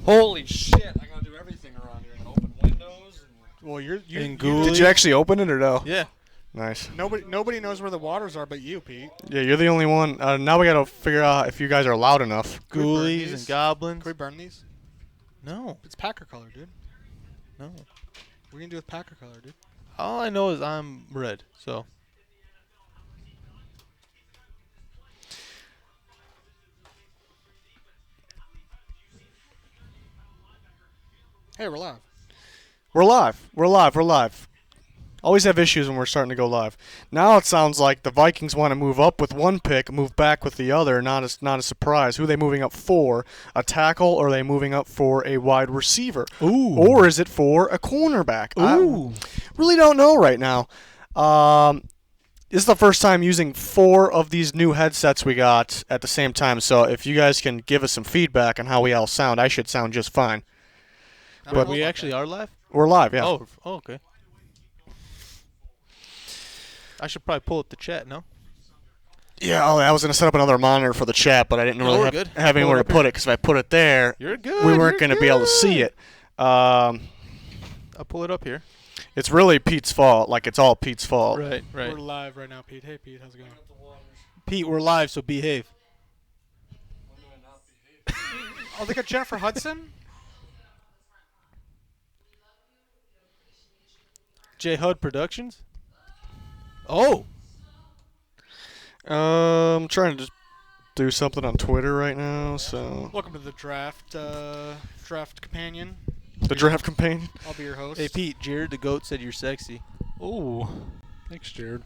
Holy shit! I gotta do everything around here. I gotta open windows. Well, you Did you actually open it or no? Yeah. Nice. Nobody knows where the waters are but you, Pete. Yeah, you're the only one. Now we gotta figure out if you guys are loud enough. Ghoulies and goblins. Can we burn these? No. It's Packer color, dude. No. What are you gonna do with Packer color, dude? All I know is I'm red, so. Hey, we're live. We're live. We're live. We're live. Always have issues when we're starting to go live. Now it sounds like the Vikings want to move up with one pick, move back with the other. Not a surprise. Who are they moving up for? A tackle, or are they moving up for a wide receiver? Ooh. Or is it for a cornerback? Ooh. I really don't know right now. This is the first time using 4 of these new headsets we got at the same time. So if you guys can give us some feedback on how we all sound, I should sound just fine. But we actually are live? We're live, yeah. Oh, okay. I should probably pull up the chat, no? Yeah, I was going to set up another monitor for the chat, but I didn't really have anywhere to put it, because if I put it there, You're good. we weren't going to be able to see it. I'll pull it up here. It's really Pete's fault. Like, it's all Pete's fault. Right. We're live right now, Pete. Hey, Pete, how's it going? Pete, we're live, so behave. When do I not behave? Oh, they got Jennifer Hudson? J Hud Productions? Oh. I'm trying to just do something on Twitter right now, so... Welcome to the draft companion. The draft companion? I'll be your host. Hey, Pete, Jared the GOAT said you're sexy. Oh, thanks, Jared.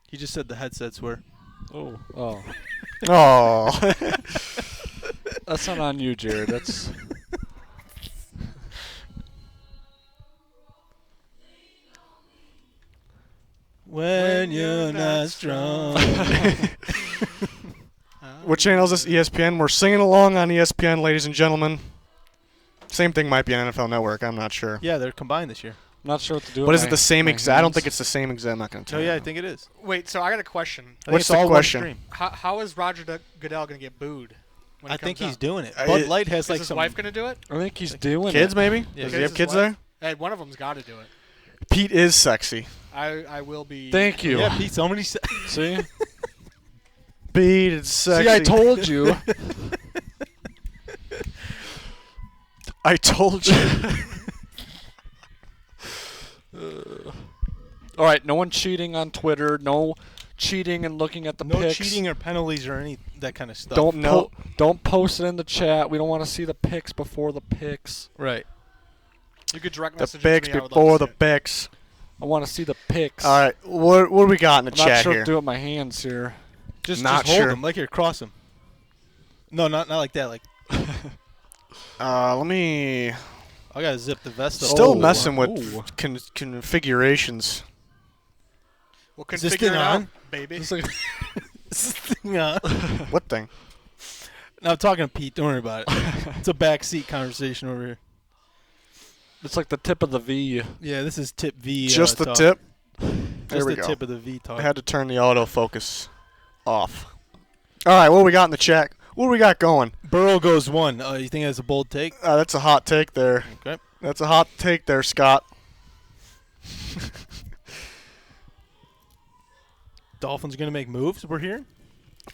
He just said the headsets were. Oh. Oh. That's not on you, Jared. That's... When you're not strong. What channel is this? ESPN? We're singing along on ESPN, ladies and gentlemen. Same thing might be on NFL Network. I'm not sure. Yeah, they're combined this year. I'm not sure what to do. But with is it the same my exact? I don't hands. think it's the same exact. I'm not going to tell Oh, you. yeah, I think it is. Wait, so I got a question. I think What's it's the all one question? stream. How is Roger Goodell going to get booed? When I he think comes he's out? doing it. Is Bud Light has Is like his some. wife going to do it? I think he's doing Kids, it. maybe? Yeah, Does is he have his kids wife? there? Hey, one of them's got to do it. Pete is sexy. I will be. Thank you. Yeah, Pete, somebody See? Pete is sexy. See, I told you. I told you. All right, no one cheating on Twitter. No cheating and looking at the No pics. cheating or penalties or any that kind of stuff. Don't post it in the chat. We don't want to see the pics before the pics. Right. You could direct The message picks it to me. I would before love the to see picks. I want to see the pics. All right, what do we got in the I'm not chat sure here? what to do with my hands here. Just Not hold sure. them. Like here, cross them. No, not like that. Like, Let me... I got to zip the vest up. Still Oh. messing with Ooh. configurations. it. We'll Is this configure thing it on? out, baby. Is this thing on? What thing? No, I'm talking to Pete. Don't worry about it. It's a backseat conversation over here. It's like the tip of the V. Yeah, this is tip V. Just the talk. tip? Just There we the go. tip of the V talk. I had to turn the autofocus off. All right, what do we got in the chat? What do we got going? Burrow goes 1. You think that's a bold take? That's a hot take there. Okay. That's a hot take there, Scott. Dolphins are going to make moves, we're hearing?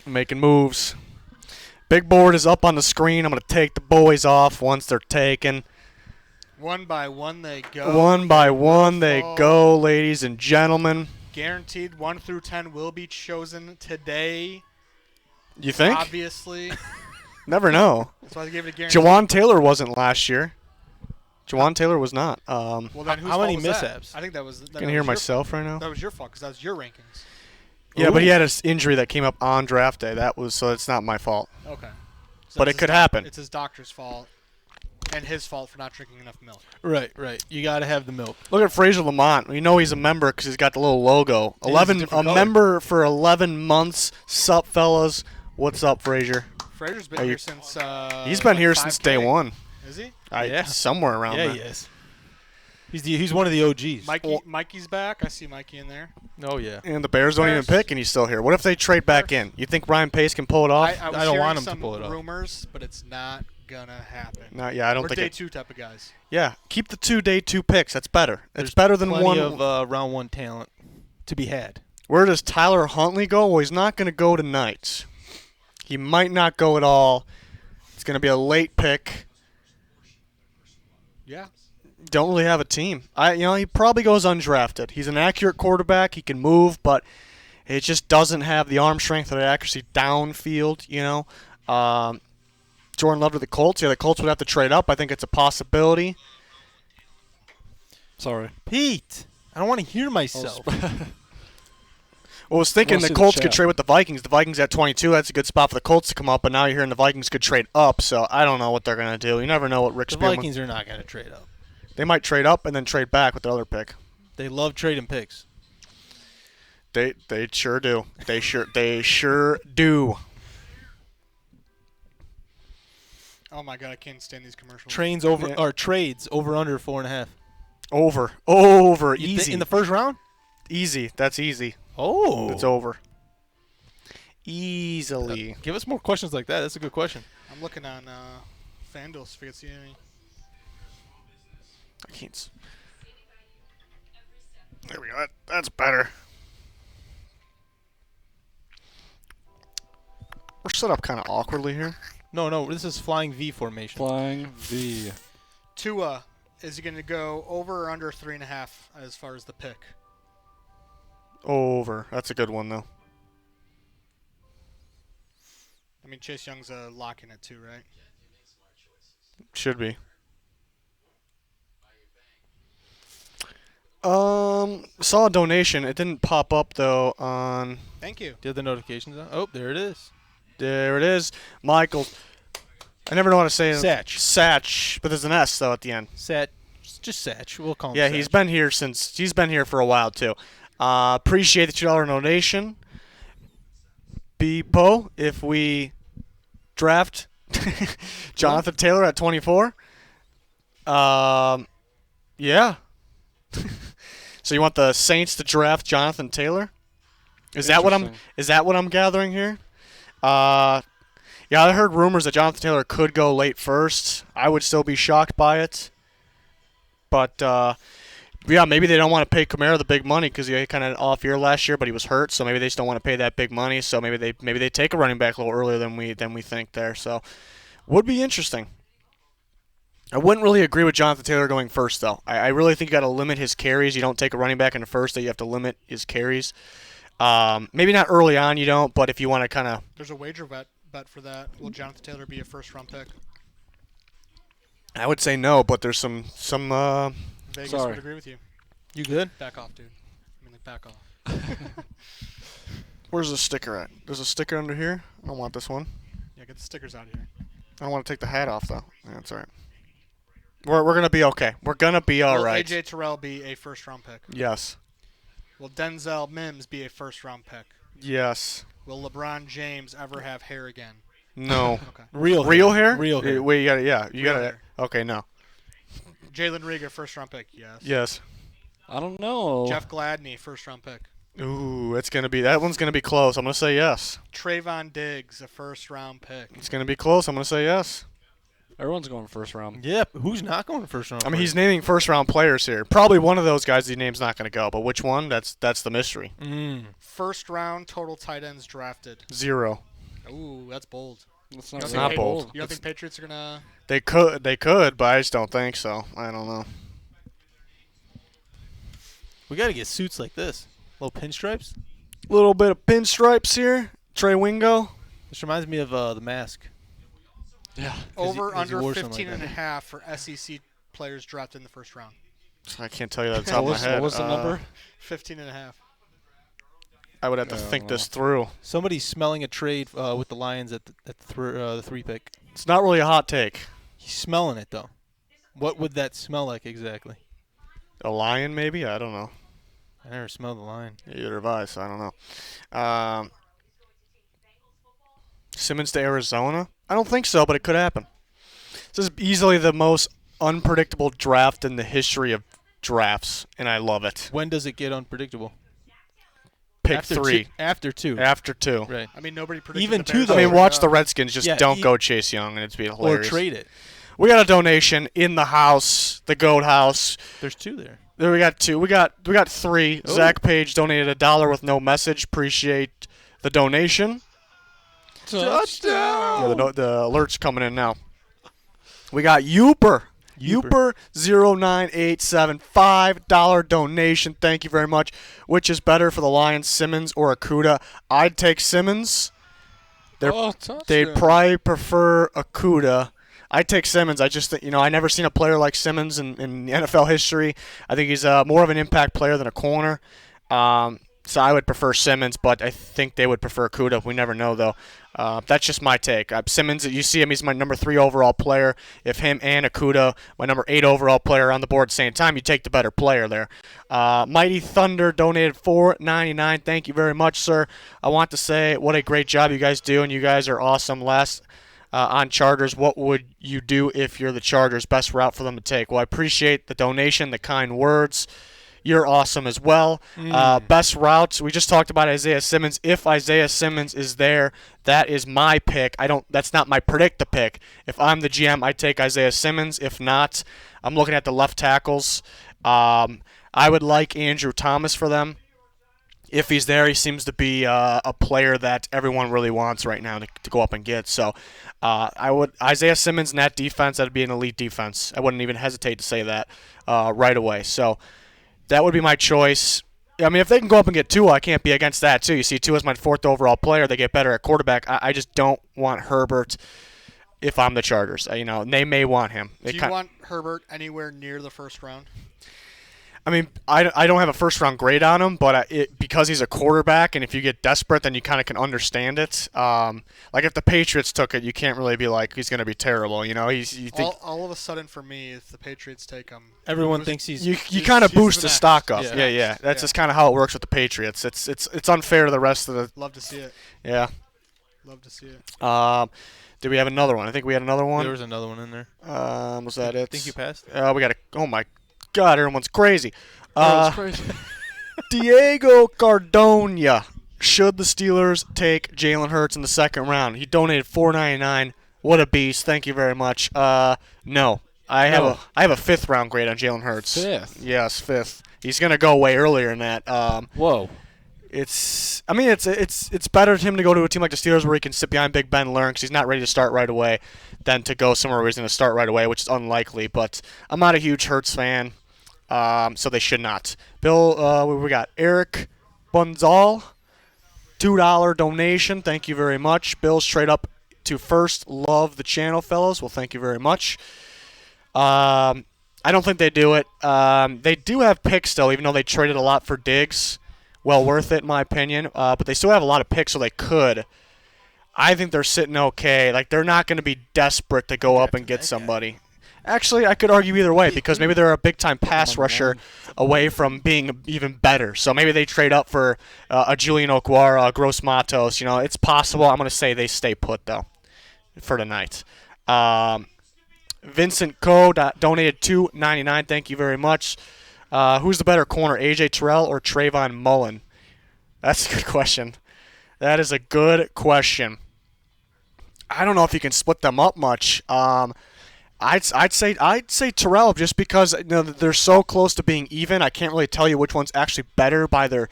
Making moves. Big board is up on the screen. I'm going to take the boys off once they're taken. One by one they go. One by one they go, ladies and gentlemen. Guaranteed 1 through 10 will be chosen today. You think? Obviously. Never know. That's why they gave it a guarantee. Jawan Taylor wasn't last year. Jawan Taylor was not. Well, then whose How many fault was that? mishaps? I think that was. I can hear myself right now. That was your fault because that was your rankings. Yeah, but he Ooh. had an injury that came up on draft day. That was so it's not my fault. Okay. So But it's it could his happen. It's his doctor's fault, and his fault for not drinking enough milk. Right. You got to have the milk. Look at Fraser Lamont. We know he's a member because he's got the little logo. It is a 11, different color. member for 11 months. Sup, fellas? What's up, Fraser? Fraser's been Are you- here since. He's been like here since day 5K. one. Is he? Yeah. Somewhere around Yeah, there. he is. He's one of the OGs. Mikey's back. I see Mikey in there. Oh, yeah. And the Bears don't even Bears. pick, and he's still here. What if they trade back in? You think Ryan Pace can pull it off? I was I don't hearing want him to some pull it off. rumors, but it's not gonna happen. I don't We're think day it. 2 type of guys. Yeah, keep the 2 day 2 picks. That's better. It's There's better than plenty one. of round 1 talent to be had. Where does Tyler Huntley go? Well, he's not going to go tonight. He might not go at all. It's going to be a late pick. Yeah. Don't really have a team. He probably goes undrafted. He's an accurate quarterback. He can move, but it just doesn't have the arm strength or the accuracy downfield. Jordan Love to the Colts. Yeah, the Colts would have to trade up. I think it's a possibility. Sorry. Pete, I don't want to hear myself. Well, I was thinking Wanna the see the Colts chat. could trade with the Vikings. The Vikings at 22. That's a good spot for the Colts to come up. But now you're hearing the Vikings could trade up. So I don't know what they're going to do. You never know what Rick The Spielman. Vikings are not going to trade up. They might trade up and then trade back with the other pick. They love trading picks. They sure do. They sure do. Oh my god, I can't stand these commercials. Trades over under 4.5. Over. Easy. In the first round? Easy. That's easy. Oh, It's over. Easily. Give us more questions like that. That's a good question. I'm looking on FanDuel if we can see any. I can't. There we go. That's better. We're set up kind of awkwardly here. No, this is flying V formation. Flying V. Tua, is he going to go over or under 3.5 as far as the pick? Over. That's a good one, though. I mean, Chase Young's locking it too, right? Should be. Saw a donation. It didn't pop up, though, on... Thank you. Did the notifications on? Oh, there it is. There it is. Michael. I never know how to say it. Satch. Satch. But there's an S, though, at the end. Just Satch. We'll call him Yeah, Satch. he's been here for a while, too. Appreciate the $2 donation. Bepo, if we draft Jonathan Taylor at 24. Yeah. So you want the Saints to draft Jonathan Taylor? Is that what I'm gathering here? Yeah, I heard rumors that Jonathan Taylor could go late first. I would still be shocked by it. But yeah, maybe they don't want to pay Kamara the big money because he had kind of an off year last year, but he was hurt, so maybe they just don't want to pay that big money. So maybe they take a running back a little earlier than we think there. So would be interesting. I wouldn't really agree with Jonathan Taylor going first, though. I really think you got to limit his carries. You don't take a running back in the first, that you have to limit his carries. Maybe not early on, you don't, but if you want to kind of... There's a wager bet for that. Will Jonathan Taylor be a first-round pick? I would say no, but there's some Vegas Sorry. would agree with you. You good? Back off, dude. Back off. Where's the sticker at? There's a sticker under here. I don't want this one. Yeah, get the stickers out of here. I don't want to take the hat off, though. Yeah, that's all right. We're going to be okay. We're going to be all Will right. A.J. Terrell be a first-round pick? Yes. Will Denzel Mims be a first-round pick? Yes. Will LeBron James ever have hair again? No. Okay. Real hair? Real hair. Wait, you got Real to. hair. Okay, no. Jalen Reagor, first-round pick? Yes. Yes. I don't know. Jeff Gladney, first-round pick. Ooh, that one's gonna be close. I'm gonna say yes. Trayvon Diggs, a first-round pick. It's gonna be close. I'm gonna say yes. Everyone's going first round. Yep. Who's not going first round? I mean, he's naming first-round players here. Probably one of those guys he name's not gonna go, but which one? That's the mystery. First-round total tight ends drafted. 0. Ooh, that's bold. It's It's really not bold. You don't think Patriots are gonna? They could, but I just don't think so. I don't know. We got to get suits like this. Little pinstripes. Little bit of pinstripes here. Trey Wingo. This reminds me of the mask. Yeah. Over 'cause he under wore something 15 like and a that. half for SEC players drafted in the first round. I can't tell you that off the top of my head. What was the number? 15 and a half. I would have to I think don't this through. Somebody's smelling a trade with the Lions at the 3 pick. It's not really a hot take. He's smelling it though. What would that smell like exactly? A lion, maybe? I don't know. I never smelled the lion. Either have I, so I don't know. Simmons to Arizona? I don't think so, but it could happen. This is easily the most unpredictable draft in the history of drafts, and I love it. When does it get unpredictable? pick after 3. After 2. After 2. Right. I mean, nobody predicted Even the 2, Bears though. I mean, were watch up. the Redskins. Just Yeah, don't go Chase Young, and it'd be Or hilarious. trade it. We got a donation in the house, the Goat House. There's 2 there. There we got 2. We got 3. Oh. Zach Page donated $1 with no message. Appreciate the donation. Touchdown. Yeah, the alert's coming in now. We got Uper. Uper 0987 $5 donation. Thank you very much. Which is better for the Lions, Simmons or Okudah? I'd take Simmons. Touchdown. They'd probably prefer Okudah. I'd take Simmons. I just think, I never seen a player like Simmons in NFL history. I think he's more of an impact player than a corner. So I would prefer Simmons, but I think they would prefer Okudah. We never know, though. That's just my take. Simmons, you see him, he's my number 3 overall player. If him and Okudah, my number 8 overall player, on the board at the same time, you take the better player there. Mighty Thunder donated $4.99. Thank you very much, sir. I want to say what a great job you guys do, and you guys are awesome. Last on Chargers, what would you do if you're the Chargers? Best route for them to take. Well, I appreciate the donation, the kind words. You're awesome as well. Best routes. We just talked about Isaiah Simmons. If Isaiah Simmons is there, that is my pick. That's not my predict the pick. If I'm the GM, I take Isaiah Simmons. If not, I'm looking at the left tackles. I would like Andrew Thomas for them. If he's there, he seems to be a player that everyone really wants right now to go up and get. So I would Isaiah Simmons in that defense. That'd be an elite defense. I wouldn't even hesitate to say that right away. So that would be my choice. I mean, if they can go up and get Tua, I can't be against that too. You see, Tua's my 4th overall player. They get better at quarterback. I just don't want Herbert if I'm the Chargers. They may want him. Do you want Herbert anywhere near the first round? I mean, I don't have a first-round grade on him, but because he's a quarterback, and if you get desperate, then you kind of can understand it. Like if the Patriots took it, you can't really be like he's going to be terrible. You think all of a sudden for me, if the Patriots take him, Everyone thinks he's. you kind of boost the the next. stock up. Yeah. Yeah. That's Yeah. just kind of how it works with the Patriots. It's unfair to the rest of the. love to see it. Yeah. Love to see it. Did we have another one? I think we had another one. There was another one in there. Was that it? I think you passed. We got oh my God, everyone's crazy. That's crazy. Diego Cardona. Should the Steelers take Jalen Hurts in the 2nd round? He donated $4.99. What a beast! Thank you very much. No, I have a 5th round grade on Jalen Hurts. 5th? Yes, 5th. He's gonna go way earlier than that. Whoa. It's better for him to go to a team like the Steelers where he can sit behind Big Ben and learn because he's not ready to start right away than to go somewhere where he's going to start right away, which is unlikely. But I'm not a huge Hurts fan, so they should not. Bill, we got Eric Bunzal, $2 donation. Thank you very much. Bill straight up to first. Love the channel, fellas. Well, thank you very much. I don't think they do it. They do have picks, though, even though they traded a lot for Diggs. Well worth it, in my opinion. But they still have a lot of picks, so they could. I think they're sitting okay. Like, they're not going to be desperate to go up and get somebody. Actually, I could argue either way because maybe they're a big-time pass rusher away from being even better. So maybe they trade up for a Julian Okwara, Gross Matos. It's possible. I'm going to say they stay put, though, for tonight. Vincent Coe donated $2.99. Thank you very much. Who's the better corner, A.J. Terrell or Trayvon Mullen? That's a good question. That is a good question. I don't know if you can split them up much. I'd say Terrell just because they're so close to being even. I can't really tell you which one's actually better by their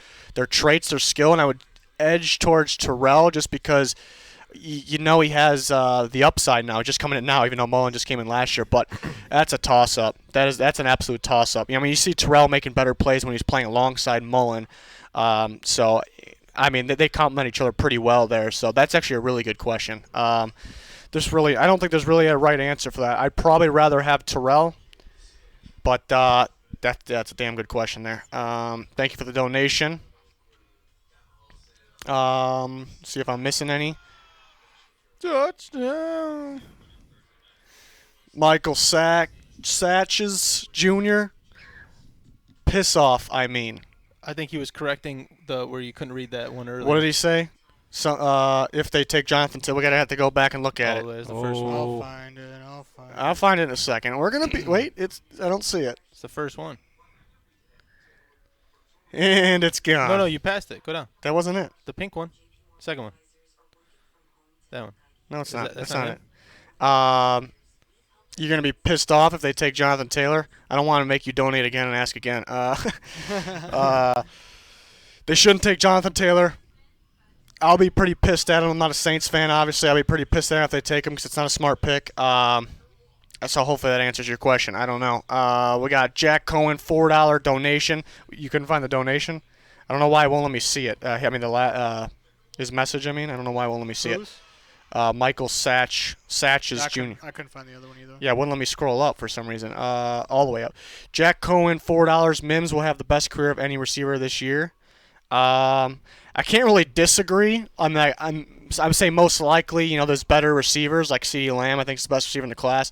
traits, their skill, and I would edge towards Terrell just because he has the upside now, just coming in now, even though Mullen just came in last year. But that's a toss-up. That's an absolute toss-up. You see Terrell making better plays when he's playing alongside Mullen. So, I mean, they complement each other pretty well there. So that's actually a really good question. I don't think there's really a right answer for that. I'd probably rather have Terrell, but that's a damn good question there. Thank you for the donation. See if I'm missing any. Touchdown. Michael Satches Jr. Piss off, I mean. I think he was correcting where you couldn't read that one earlier. What did he say? So, if they take Jonathan Till, we're going to have to go back and look at it. There's the first one. I'll find it. I'll find it in a second. We're going to be... Wait, I don't see it. It's the first one. And it's gone. No, you passed it. Go down. That wasn't it. The pink one. Second one. That one. No, it's not. That's That's not not it. You're going to be pissed off if they take Jonathan Taylor. I don't want to make you donate again and ask again. They shouldn't take Jonathan Taylor. I'll be pretty pissed at him. I'm not a Saints fan, obviously. I'll be pretty pissed at him if they take him because it's not a smart pick. So hopefully that answers your question. I don't know. We got Jack Cohen, $4 donation. You couldn't find the donation? I don't know why it won't let me see it. His message, I don't know why it won't let me see it. Who's? Michael Satch is Jr. I couldn't find the other one either. Yeah, it wouldn't let me scroll up for some reason. All the way up. Jack Cohen, $4. Mims will have the best career of any receiver this year. I can't really disagree. I'm saying most likely, there's better receivers like CeeDee Lamb. I think he's the best receiver in the class.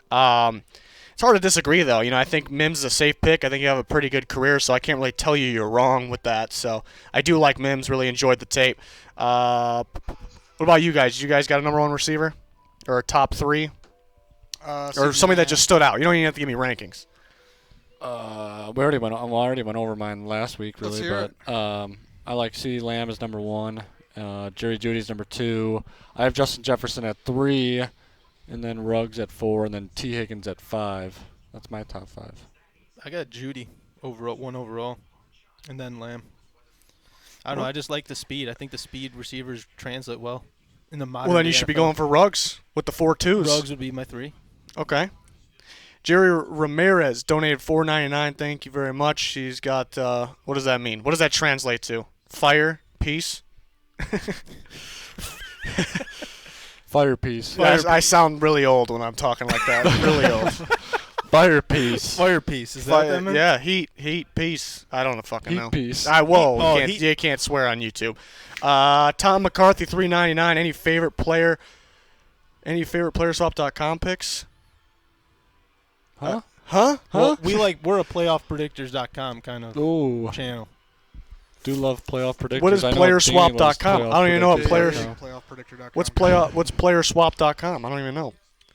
It's hard to disagree, though. I think Mims is a safe pick. I think you have a pretty good career, so I can't really tell you you're wrong with that. So I do like Mims. Really enjoyed the tape. What about you guys? You guys got a number one receiver? Or a top three? Or somebody that just stood out? You don't even have to give me rankings. We already went over mine last week, Let's really. hear But I like CeeDee Lamb as number 1. Jerry Jeudy's number 2. I have Justin Jefferson at 3, and then Ruggs at 4, and then T. Higgins at 5. That's my top 5. I got Judy overall, and then Lamb. I don't know. I just like the speed. I think the speed receivers translate well in the modern. Well, then you should be going for Ruggs with the 4-2s. Ruggs would be my 3. Okay. Jerry Ramirez donated $4.99. Thank you very much. She's got what does that mean? What does that translate to? Fire, peace. Fire piece. I sound really old when I'm talking like that. Really old. Fire piece. Fire piece. Is that what that meant? Yeah, heat, peace. I don't fucking know. Heat piece. Whoa, Heat. you can't swear on YouTube. Tom McCarthy, $3.99. Any favorite player? Any favorite playerswap.com picks? Huh? Huh? Well, we're a playoffpredictors.com kind of Ooh. channel. Do love playoff predictors. What is I know playerswap.com? Danny loves I don't even know what playoff players- predictors. Playoffpredictor.com. What's playerswap.com? I don't even know.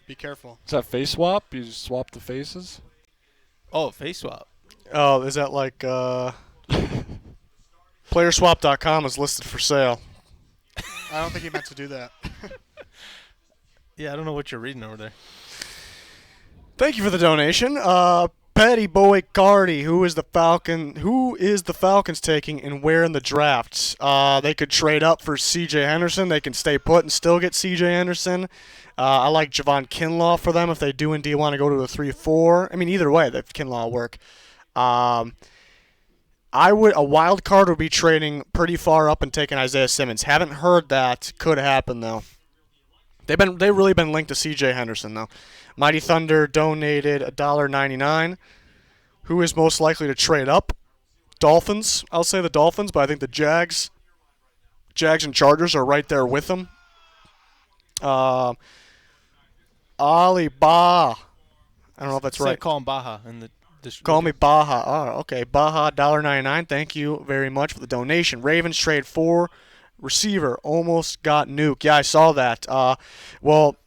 Be careful. Is that face swap? You just swap the faces? Oh, face swap. Oh, is that like playerswap.com is listed for sale? I don't think he meant to do that. Yeah, I don't know what you're reading over there. Thank you for the donation. Patty Bowick-Carty, who is the Falcons taking and where in the drafts? They could trade up for C.J. Henderson. They can stay put and still get C.J. Henderson. I like Javon Kinlaw for them if they do indeed want to go to the 3-4. Either way, that Kinlaw will work. A wild card would be trading pretty far up and taking Isaiah Simmons. Haven't heard that. Could happen though. They've really been linked to C.J. Henderson though. Mighty Thunder donated $1.99. Who is most likely to trade up? Dolphins. I'll say the Dolphins, but I think the Jags and Chargers are right there with them. Ali Ba. I don't know if that's right. Call him Baja in the Call me Baja. Oh, okay. Baja, $1.99. Thank you very much for the donation. Ravens trade 4 receiver. Almost got nuked. Yeah, I saw that. Well,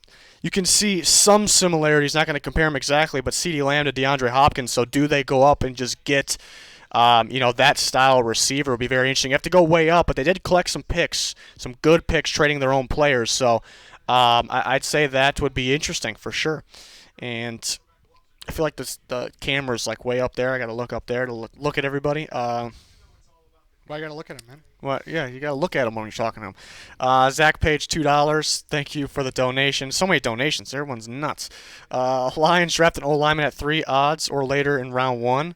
you can see some similarities. Not going to compare them exactly, but CeeDee Lamb to DeAndre Hopkins. So do they go up and just get, that style receiver? Would be very interesting. You have to go way up, but they did collect some picks, some good picks, trading their own players. So I'd say that would be interesting for sure. And I feel like the camera's like way up there. I got to look up there to look at everybody. Why you gotta look at him, man? Well, yeah, you got to look at them when you're talking to them. Zach Page, $2. Thank you for the donation. So many donations. Everyone's nuts. Lions draft an O-lineman at 3 odds or later in round 1.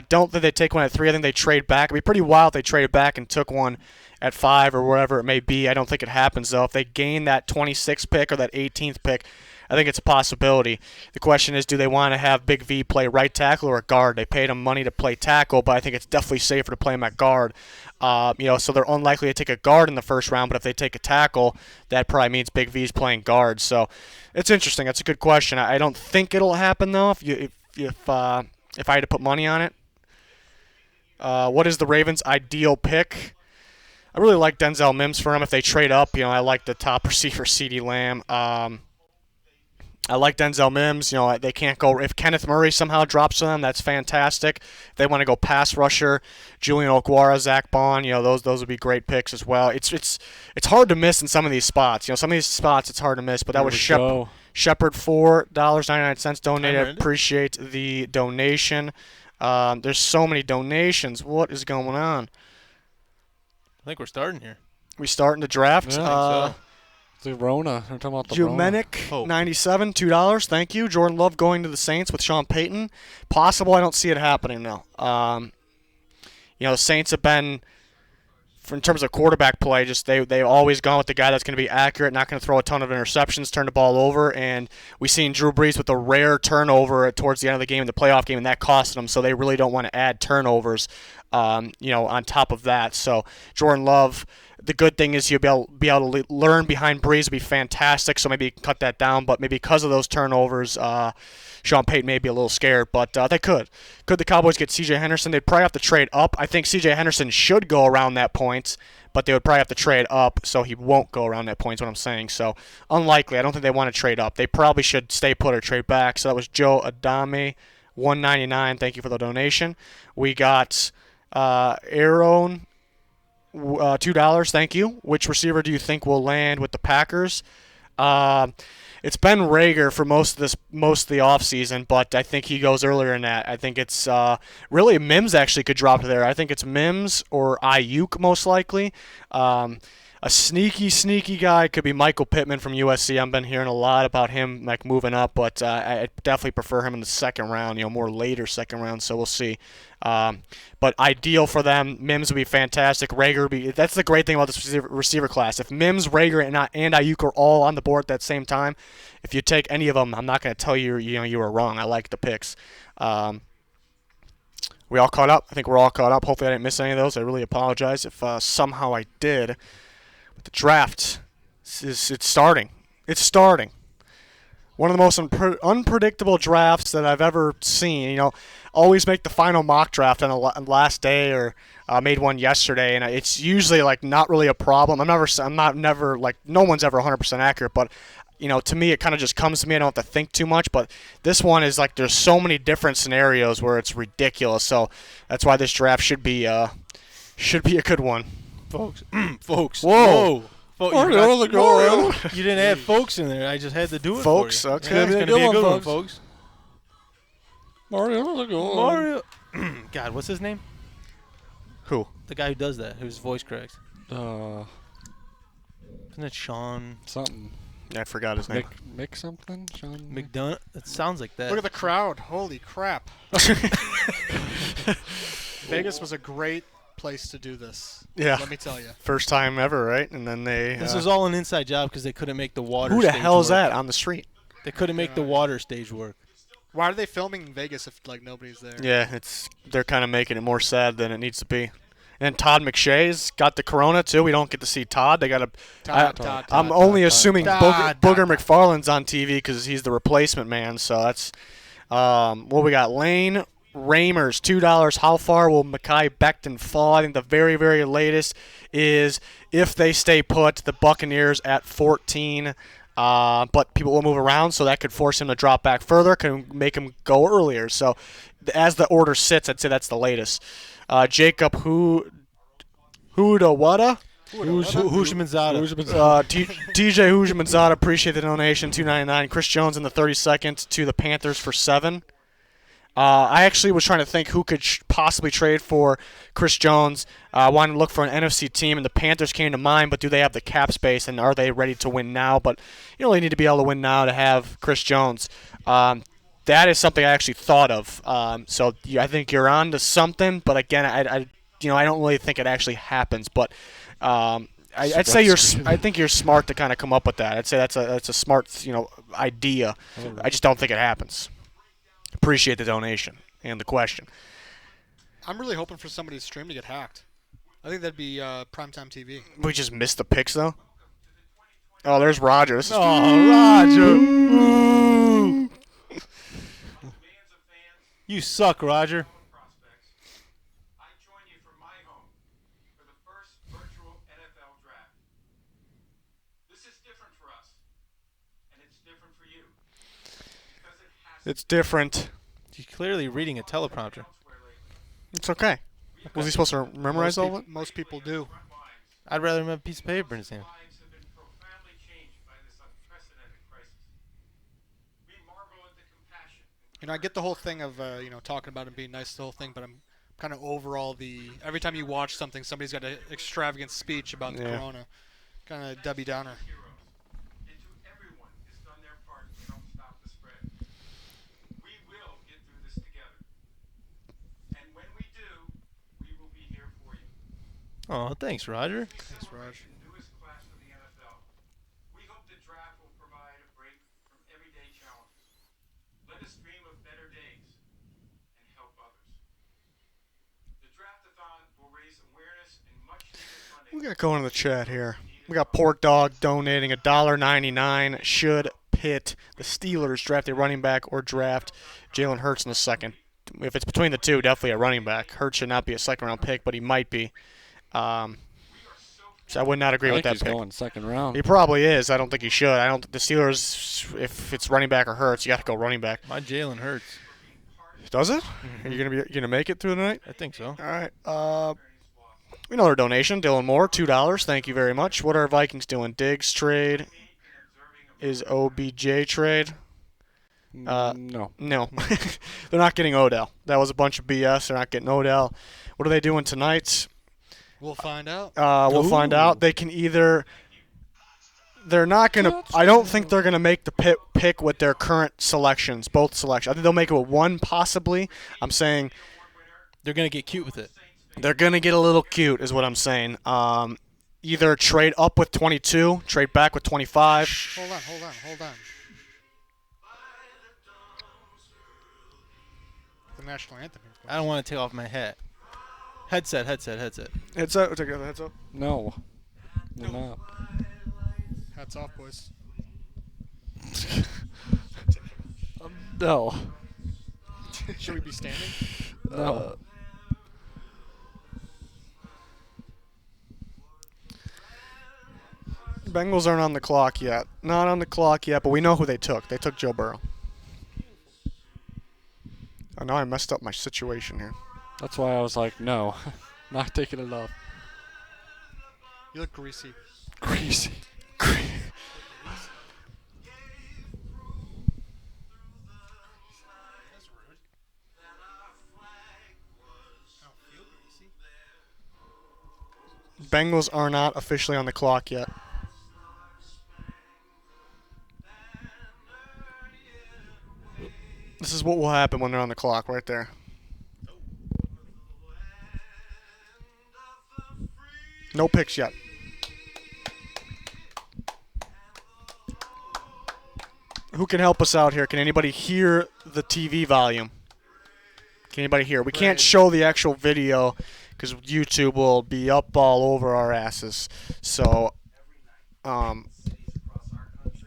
Don't think they take one at 3. I think they trade back. It'd be pretty wild if they traded back and took one at 5 or wherever it may be. I don't think it happens, though. If they gain that 26th pick or that 18th pick, I think it's a possibility. The question is, do they want to have Big V play right tackle or a guard? They paid him money to play tackle, but I think it's definitely safer to play him at guard. So they're unlikely to take a guard in the first round, but if they take a tackle, that probably means Big V's playing guard. So it's interesting. That's a good question. I don't think it'll happen, though, if I had to put money on it. What is the Ravens' ideal pick? I really like Denzel Mims for him. If they trade up, I like the top receiver, CeeDee Lamb. I like Denzel Mims. They can't go if Kenneth Murray somehow drops to them. That's fantastic. If they want to go pass rusher, Julian Okwara, Zach Bond. Those would be great picks as well. It's hard to miss in some of these spots. Some of these spots it's hard to miss. But that was Shepard $4.99 donated. I appreciate the donation. There's so many donations. What is going on? I think we're starting here. We starting to draft. Yeah, the Rona. I'm talking about the Rona. Jumenic 97, $2. Thank you. Jordan Love going to the Saints with Sean Payton. Possible. I don't see it happening though. The Saints have been, in terms of quarterback play, just they've always gone with the guy that's going to be accurate, not going to throw a ton of interceptions, turn the ball over, and we've seen Drew Brees with a rare turnover towards the end of the game in the playoff game, and that cost them. So they really don't want to add turnovers, on top of that. So Jordan Love. The good thing is he'll be able to learn behind Breeze, will be fantastic, so maybe cut that down. But maybe because of those turnovers, Sean Payton may be a little scared. But they could. Could the Cowboys get C.J. Henderson? They'd probably have to trade up. I think C.J. Henderson should go around that point, but they would probably have to trade up, so he won't go around that point is what I'm saying. So unlikely. I don't think they want to trade up. They probably should stay put or trade back. So that was Joe Adame, $1.99. Thank you for the donation. We got Aaron. $2, thank you. Which receiver do you think will land with the Packers? It's Ben Rager for most of the offseason, but I think he goes earlier in that. I think it's really Mims actually could drop there. I think it's Mims or Ayuk most likely. A sneaky guy could be Michael Pittman from USC. I've been hearing a lot about him moving up, but I definitely prefer him in the second round, more later second round, so we'll see. But ideal for them, Mims would be fantastic. Rager would be. That's the great thing about this receiver class. If Mims, Rager, and Ayuk are all on the board at that same time, if you take any of them, I'm not going to tell you you were wrong. I like the picks. We all caught up? I think we're all caught up. Hopefully I didn't miss any of those. I really apologize if somehow I did. But the draft it's starting. It's starting. One of the most unpredictable drafts that I've ever seen. Always make the final mock draft on the last day, or made one yesterday, and it's usually not really a problem. No one's ever 100% accurate, but to me it kind of just comes to me. I don't have to think too much, but this one is there's so many different scenarios where it's ridiculous. So that's why this draft should be a good one, folks. Folks. Whoa. You didn't add folks in there. I just had to do it folks, for you. Okay. It's going to be a good one, folks. Mario. God, what's his name? Who? The guy who does that, whose voice cracks. Isn't it Sean? Something. I forgot his name. Mick something? Sean McDonough? It sounds like that. Look at the crowd. Holy crap. Vegas was a great place to do this. Yeah. Let me tell you. First time ever, right? And then This was all an inside job because they couldn't make the water Who stage the hell is work. that on the street? They couldn't make the water stage work. Why are they filming in Vegas if nobody's there? Yeah, they're kind of making it more sad than it needs to be. And Todd McShay's got the corona too. We don't get to see Todd. They got to. I'm only assuming Booger McFarland's on TV because he's the replacement man. So that's what we got. Lane Ramers, $2. How far will Mekhi Becton fall? I think the very, very latest is if they stay put, the Buccaneers at 14. But people will move around, so that could force him to drop back further, can make him go earlier. So as the order sits, I'd say that's the latest. Jacob Hudawada? Houshmandzadeh. TJ Houshmandzadeh, appreciate the donation, $2.99. Chris Jones in the 32nd to the Panthers for 7. I actually was trying to think who could possibly trade for Chris Jones. I wanted to look for an NFC team, and the Panthers came to mind, but do they have the cap space, and are they ready to win now? But you only need to be able to win now to have Chris Jones. That is something I actually thought of. So I think you're on to something, but again, I don't really think it actually happens. But I think you're smart to kind of come up with that. I'd say that's a smart idea. I just don't think it happens. Appreciate the donation and the question. I'm really hoping for somebody's stream to get hacked. I think that'd be primetime TV. We just missed the picks, though. Oh, there's Roger. Roger. You suck, Roger. It's different. He's clearly reading a teleprompter. It's okay. Was he supposed to memorize all of it? Most people do. I'd rather him have a piece of paper in his hand. I get the whole thing of talking about him being nice, the whole thing, but I'm kind of overall every time you watch something, somebody's got an extravagant speech about the corona, kind of Debbie Downer. Oh, thanks, Roger. Thanks, Raj. We got going in the chat here. We got Pork Dog donating $1.99. Should Pitt, the Steelers, draft a running back or draft Jalen Hurts in the second? If it's between the two, definitely a running back. Hurts should not be a second-round pick, but he might be. So I would not agree with that he's pick. Going second round. He probably is. I don't think he should. I don't. The Steelers, if it's running back or Hurts, you got to go running back. My Jalen Hurts. Does it? Mm-hmm. Are you gonna make it through the night? I think so. All right. Another donation, Dylan Moore, $2. Thank you very much. What are Vikings doing? Diggs trade is OBJ trade. No. No, they're not getting Odell. That was a bunch of BS. They're not getting Odell. What are they doing tonight? We'll find out. We'll find out. They can either. They're not gonna. I don't think they're gonna make the pick with their current selections. Both selections. I think they'll make it with one possibly. I'm saying They're going to get cute with it. they're gonna get a little cute, is what I'm saying. Either trade up with 22, trade back with 25. Hold on. The national anthem here. I don't want to take off my hat. Headset. Heads up. Take the heads up. No. You're not. Hats off, boys. No. Should we be standing? No. Bengals aren't on the clock yet. Not on the clock yet, but we know who they took. They took Joe Burrow. I know I messed up my situation here. That's why I was like, no. Not taking it off. You look greasy. Greasy. Bengals are not officially on the clock yet. This is what will happen when they're on the clock right there. No picks yet. Who can help us out here? Can anybody hear the TV volume? Can anybody hear? We can't show the actual video because YouTube will be up all over our asses. So,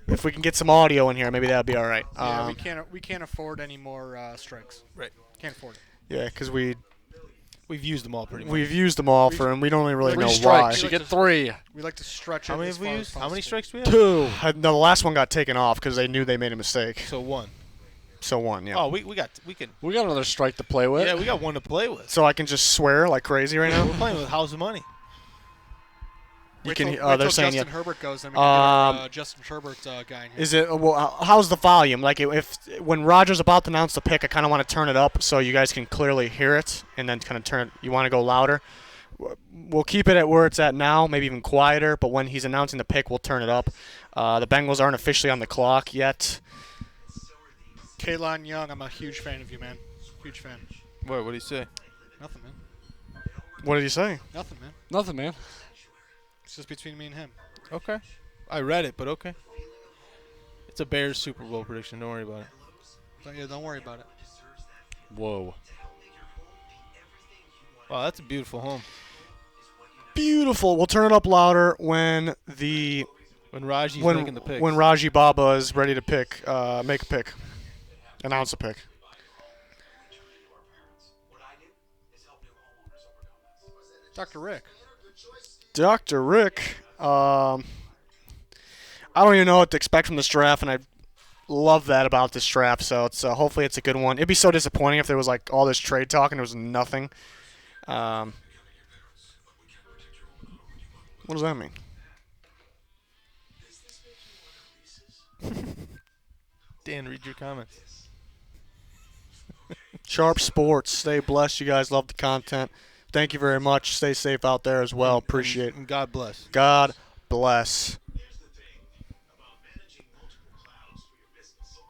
if we can get some audio in here, maybe that'd be all right. Yeah, we can't afford any more strikes. Right. Can't afford it. Yeah, because We've used them all pretty much. we've used them all for, and we don't really know why. Strikes. You get 3. We like to stretch it. How many as have we far used? as How many possible. strikes do we have? 2. No, the last one got taken off because they knew they made a mistake. So 1. So 1, yeah. Oh, we can. We got another strike to play with. Yeah, we got 1 to play with. So I can just swear like crazy right We're now. playing with House of Money. You Wait can. till, wait They're till saying Justin yeah. Herbert goes, then we can get our Justin Herbert guy in here. Is it? Well, how's the volume? Like, if when Roger's about to announce the pick, I kind of want to turn it up so you guys can clearly hear it, and then kind of turn it. You want to go louder? We'll keep it at where it's at now, maybe even quieter. But when he's announcing the pick, we'll turn it up. The Bengals aren't officially on the clock yet. Kaylon Young, I'm a huge fan of you, man. Huge fan. What do you say? Nothing, man. What did he say? Nothing, man. Nothing, man. It's just between me and him. Okay. I read it, but okay. It's a Bears Super Bowl prediction. Don't worry about it. Don't worry about it. Whoa. Wow, that's a beautiful home. Beautiful. We'll turn it up louder when Raji's making the picks. when Raji Baba is ready to pick, make a pick, announce a pick. Dr. Rick. Dr. Rick. I don't even know what to expect from this draft, and love that about this draft. So it's hopefully it's a good one. It'd be so disappointing if there was like all this trade talk and there was nothing. What does that mean? Dan, read your comments. Sharp Sports. Stay blessed. You guys love the content. Thank you very much. Stay safe out there as well. Appreciate it. And God bless. God bless.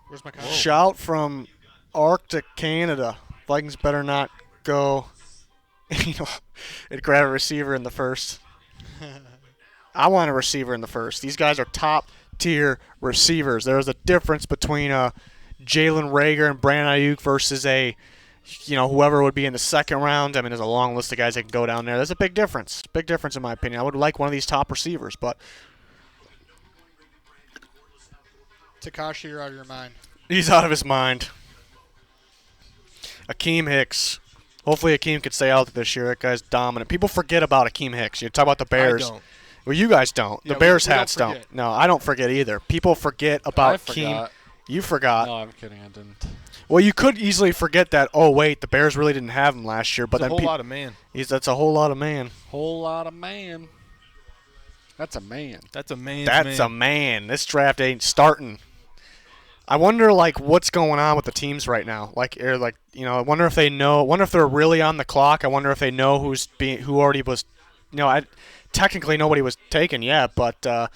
Where's my comment? Shout from Arctic Canada. Vikings better not go and grab a receiver in the first. I want a receiver in the first. These guys are top-tier receivers. There's a difference between Jalen Reagor and Brandon Ayuk versus whoever would be in the second round. I mean, there's a long list of guys that can go down there. There's a big difference. Big difference in my opinion. I would like one of these top receivers, but Takashi, you're out of your mind. he's out of his mind. Akeem Hicks. Hopefully Akeem could stay out this year. That guy's dominant. People forget about Akeem Hicks. You talk about the Bears. I don't. Well, you guys don't. Yeah, The Bears we don't hats don't. forget. No, I don't forget either. People forget about I Akeem. forgot. You forgot. No, I'm kidding. I didn't. Well, you could easily forget that. Oh wait, the Bears really didn't have him last year. But It's a then whole lot of man. that's a whole lot of man. Whole lot of man. That's a man. That's a man. That's a man. This draft ain't starting. I wonder what's going on with the teams right now. I wonder if they know. I wonder if they're really on the clock. I wonder if they know who already was. Technically nobody was taken yet, but I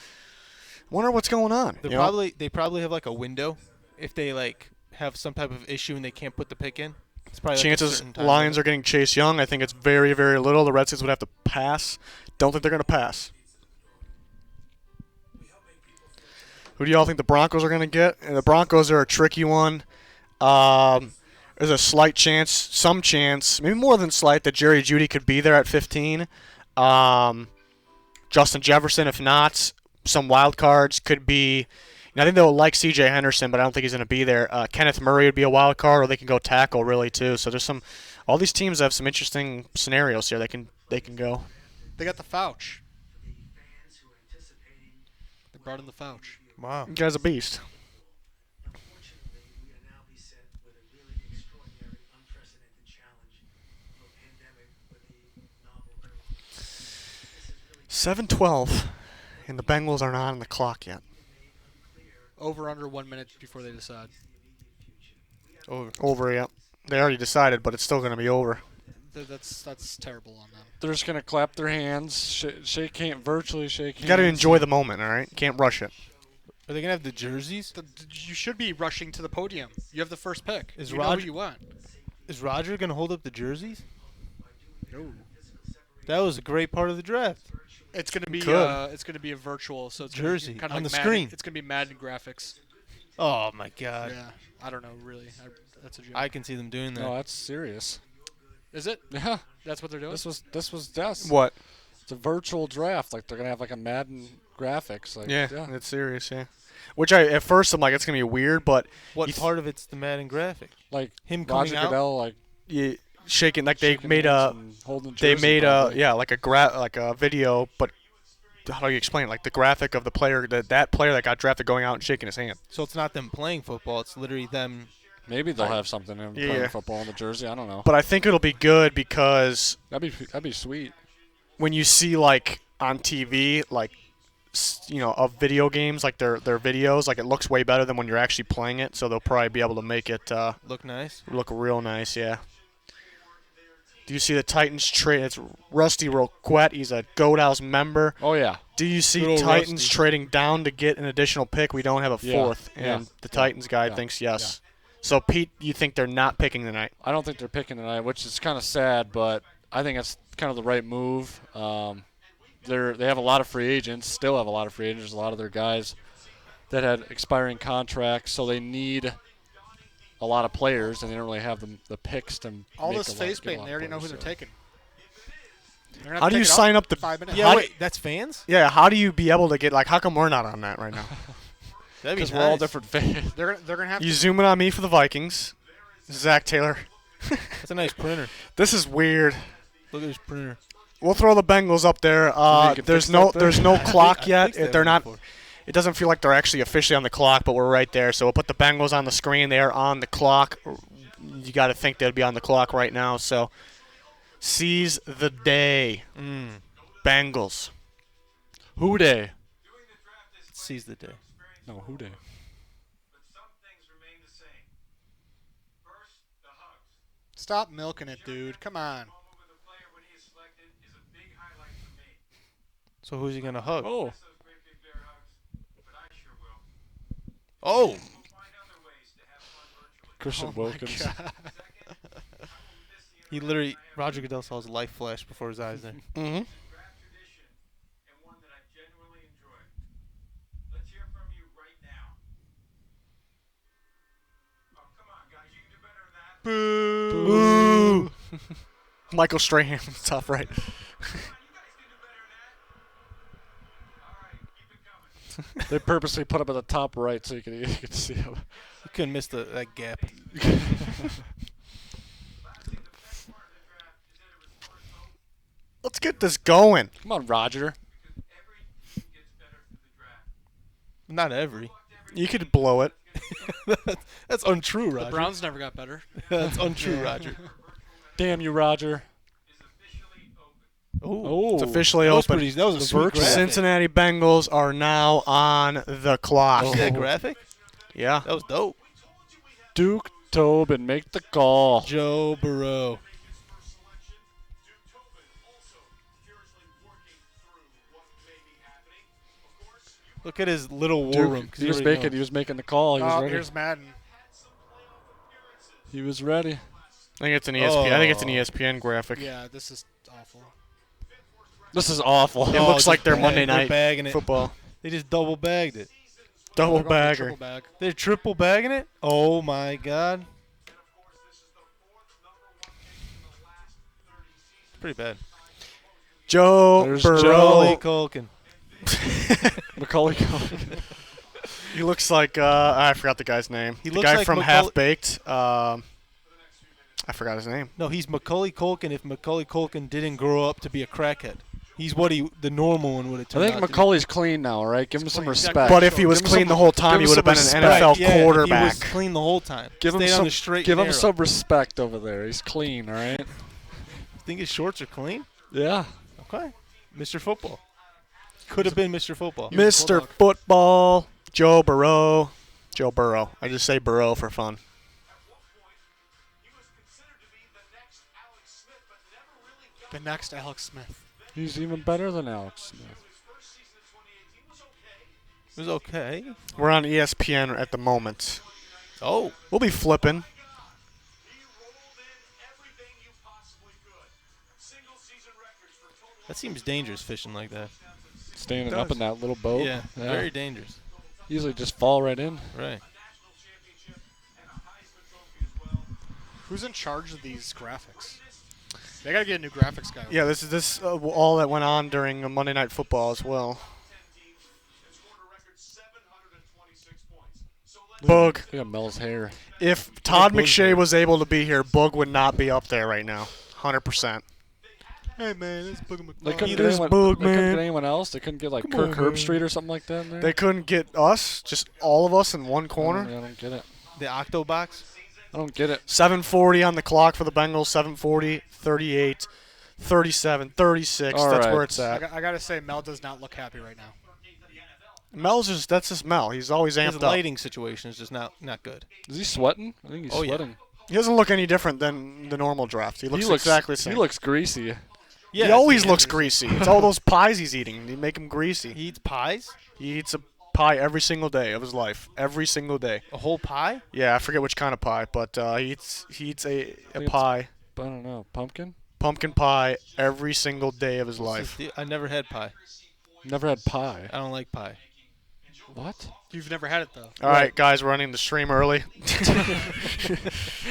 wonder what's going on. They probably have like a window if they have some type of issue and they can't put the pick in. It's probably Chances Lions are getting Chase Young. I think it's very, very little. The Redskins would have to pass. Don't think they're going to pass. Who do y'all think the Broncos are going to get? And the Broncos are a tricky one. There's a slight chance, some chance, maybe more than slight, that Jerry Jeudy could be there at 15. Justin Jefferson, if not, some wild cards could be. I think they'll like C.J. Henderson, but I don't think he's going to be there. Kenneth Murray would be a wild card, or they can go tackle really too. So there's all these teams have some interesting scenarios here. They can go. They got the Fouch. They brought in the Fouch. Wow. You guy's a beast. Unfortunately, we are now beset with a really extraordinary, unprecedented challenge of a pandemic with the novel coronavirus. 7-12, and the Bengals are not on the clock yet. Over under 1 minute before they decide. Over, yep. They already decided, but it's still going to be over. That's terrible on them. They're just gonna clap their hands, virtually shake hands. You got to enjoy the moment, all right? Can't rush it. Are they gonna have the jerseys? You should be rushing to the podium. You have the first pick. Is you know Roger- who you want. Is Roger gonna hold up the jerseys? No. That was a great part of the draft. It's gonna be Could. it's gonna be a virtual, so it's Jersey kind of on like the Madden. screen. It's gonna be Madden graphics. Oh my God. Yeah, I don't know really. That's a joke. I can see them doing that. No, that's serious. Is it? Yeah. That's what they're doing. This was Des. What? It's a virtual draft. They're gonna have a Madden graphics. Yeah, it's serious, yeah. Which at first I'm like, it's going to be weird, but What part of it's the Madden graphic? Like Him coming Roger out? Goodell, you shaking, like they shaking made hands a, and holding they jersey made probably. like a video, but how do you explain it? Like the graphic of the player, that player that got drafted going out and shaking his hand. So it's not them playing football. It's literally them. Maybe they'll have something in Yeah. playing football in the jersey. I don't know. But I think it'll be good because That'd be sweet. when you see on TV of video games, like their videos, it looks way better than when you're actually playing it. So they'll probably be able to make it Look nice. look real nice. Yeah. Do you see the Titans trade? It's Rusty Roquette. He's a Goat House member. Oh yeah. Do you see Good old Titans Rusty. trading down to get an additional pick? We don't have a Yeah, fourth, yeah, and the yeah, Titans guy yeah, thinks yes. So Pete, you think they're not picking tonight? I don't think they're picking tonight, which is kind of sad, but I think it's kind of the right move. They have a lot of free agents, still have a lot of free agents. A lot of their guys that had expiring contracts, so they need a lot of players, and they don't really have the picks to All make this a lot- face get a paint, lot they of already know who players, they're so. taking. They're gonna have How to do you take it sign up up the? 5 minutes. Yeah, How- wait. That's fans? Yeah, how do you be able to get how come we're not on that right now? That'd be Because we're all nice. different fans. They're gonna have You to. zoom in on me for the Vikings, Zach Taylor. That's a nice printer. This is weird. Look at this printer. We'll throw the Bengals up there. you can There's fix no that there? there's no clock I yet. fixed that They're one not. before. it doesn't feel like they're actually officially on the clock, but we're right there. So we'll put the Bengals on the screen. They are on the clock. You got to think they'd be on the clock right now. So seize the day, Bengals. Who day? Seize the day. No, who day? But some things remain the same. First, the hugs. Stop milking it, dude. Come on. Moment with a player when he is selected is a big highlight for me. So who's he gonna hug? Oh, Miss those great big bear hugs, but I sure will. Oh, We'll find other ways to have fun virtually. Christian Wilkins. Second, I won't miss the he literally Roger Goodell saw his life flash before his eyes there. Mm-hmm. draft tradition and one that I genuinely enjoy. Let's hear from you right now. Oh, come on, guys. You can do better than that. Boo! Michael Strahan, top right. Come on, you guys can do better than that. All right, keep it coming. They purposely put him at the top right so you could see him. You couldn't miss that gap. Lastly, the best part of the draft is that it was first hope Let's get this going. Come on, Roger. because every team gets better through the draft. Not every. You could blow it. That's untrue, The Roger. Browns never got better. That's untrue, Roger. Damn you, Roger. Is officially open. Oh, It's officially that was open. pretty. That was a The sweet virtual. graphic. Cincinnati Bengals are now on the clock. See that graphic? Yeah. That was dope. Duke Tobin, make the call. Joe Burrow. First selection, Duke Tobin also furiously working through what may be happening. Of course, you Look at his little war room. Duke, 'cause he was already making. He knows. was making the call. He was Oh, ready. here's Madden. had some playoff appearances. He was ready. I think it's an ESPN. I think it's an Oh. ESPN graphic. Yeah, this is awful. This is awful. It looks just like their bag- Monday they're night bagging it. football. They just double bagged it. Double They're going for the bagger. triple bag. They're triple bagging it? Oh my god. And of course, this is the fourth number one pick in the last 30 seasons. Pretty bad. Joe There's Macaulay Burrow. Culkin. Macaulay Culkin. He looks like I forgot the guy's name. He the looks guy like from Macaulay- Half Baked. I forgot his name. No, he's Macaulay Culkin if Macaulay Culkin didn't grow up to be a crackhead. He's what the normal one would have I turned think out to be. Macaulay's clean now, all right? Give him some clean. Yeah, respect. But if he was Give him clean some- the whole time, he give would him have been an some NFL respect. Yeah, if quarterback. he was clean the whole time. Give him Stayed on some. the straight Give and him narrow. some respect over there. He's clean, all right? Think his shorts are clean? Yeah. Okay. Mr. Football. Could have been Mr. Football. Mr. Bulldog. Football, Joe Burrow. Joe Burrow. I just say Burrow for fun. At one point, he was considered to be the next Alex Smith, but never really got The next Alex Smith. He's even better than Alex Smith. his first season in 2018 was okay. It was okay. We're on ESPN at the moment. Oh. We'll be flipping. He rolled in everything you possibly could. Single season records for total. That seems dangerous fishing like that. Standing It up does. in that little boat. Yeah. Very dangerous. Easily just fall right in. Right. National championship and a Heisman Trophy as well. Who's in charge of these graphics? They gotta get a new graphics guy. Yeah, this is all that went on during Monday Night Football as well. 10 teams and scored a record 726 points. So let's Boog. Look at Mel's hair. If Todd Boog's McShay there. was able to be here, Boog would not be up there right now. 100%. Hey man, this Booger They couldn't, get There's anyone, Boog, they couldn't man. get anyone else. They couldn't get like Come Kirk on, man. Herbstreit or something like that in there. They couldn't get us, just all of us in one I corner. don't get it. The Octobox. I don't get it. 7:40 on the clock for the Bengals. 7:40, 38, 37, 36. All That's right. where it's I, at. I gotta say, Mel does not look happy right now. That's just Mel. He's always His amped up. lighting situation is just not good. Is he sweating? I think he's Oh, yeah. sweating. He doesn't look any different than the normal draft. He looks exactly the same. He looks greasy. Yeah. he always it's- looks greasy. It's all those pies he's eating. They make him greasy. He eats pies? He eats a pie every single day of his life. Every single day. A whole pie? Yeah, I forget which kind of pie, but he eats a it's- pie, I don't know. Pumpkin? pumpkin pie, every single day of his life. I never had pie. Never had pie. I don't like pie. What? You've never had it though. All right, guys, we're ending the stream early.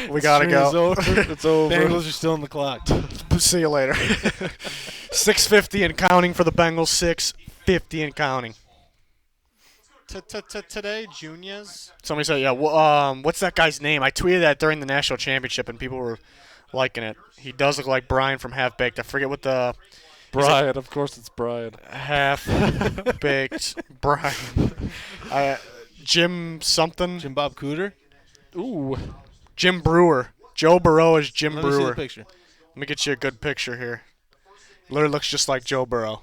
We gotta Stream is go. over. It's over. Bengals are still on the clock. See you later. 6:50 and counting for the Bengals. 6:50 and counting. Today, Juniors. Somebody said, "Yeah, what's that guy's name?" I tweeted that during the national championship, and people were liking it. He does look like Brian from Half Baked. I forget what the Brian. Of course, it's Brian. Half-baked Brian. Jim something. Jim Bob Cooter. Ooh. Jim Brewer. Joe Burrow is Jim Let me see Brewer. the picture. Let me get you a good picture here. Literally looks just like Joe Burrow.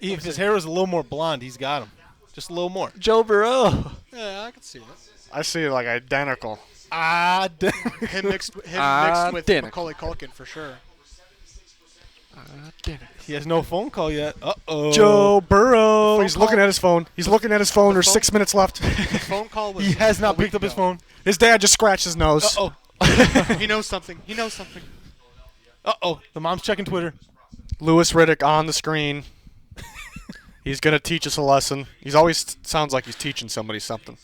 If his hair was a little more blonde, he's got him. Just a little more. Joe Burrow. Yeah, I can see it. I see like identical. Him mixed with Identical. Macaulay Culkin for sure. He has no phone call yet. Uh-oh. Joe Burrow. phone He's looking call- at his phone. He's looking at his phone. There's phone- 6 minutes left. The phone call was. He has a not week picked up his ago. phone. His dad just scratched his nose. Uh-oh. He knows something. He knows something. Uh-oh. The mom's checking Twitter. Lewis Riddick on the screen. He's going to teach us a lesson. He's always sounds like he's teaching somebody something.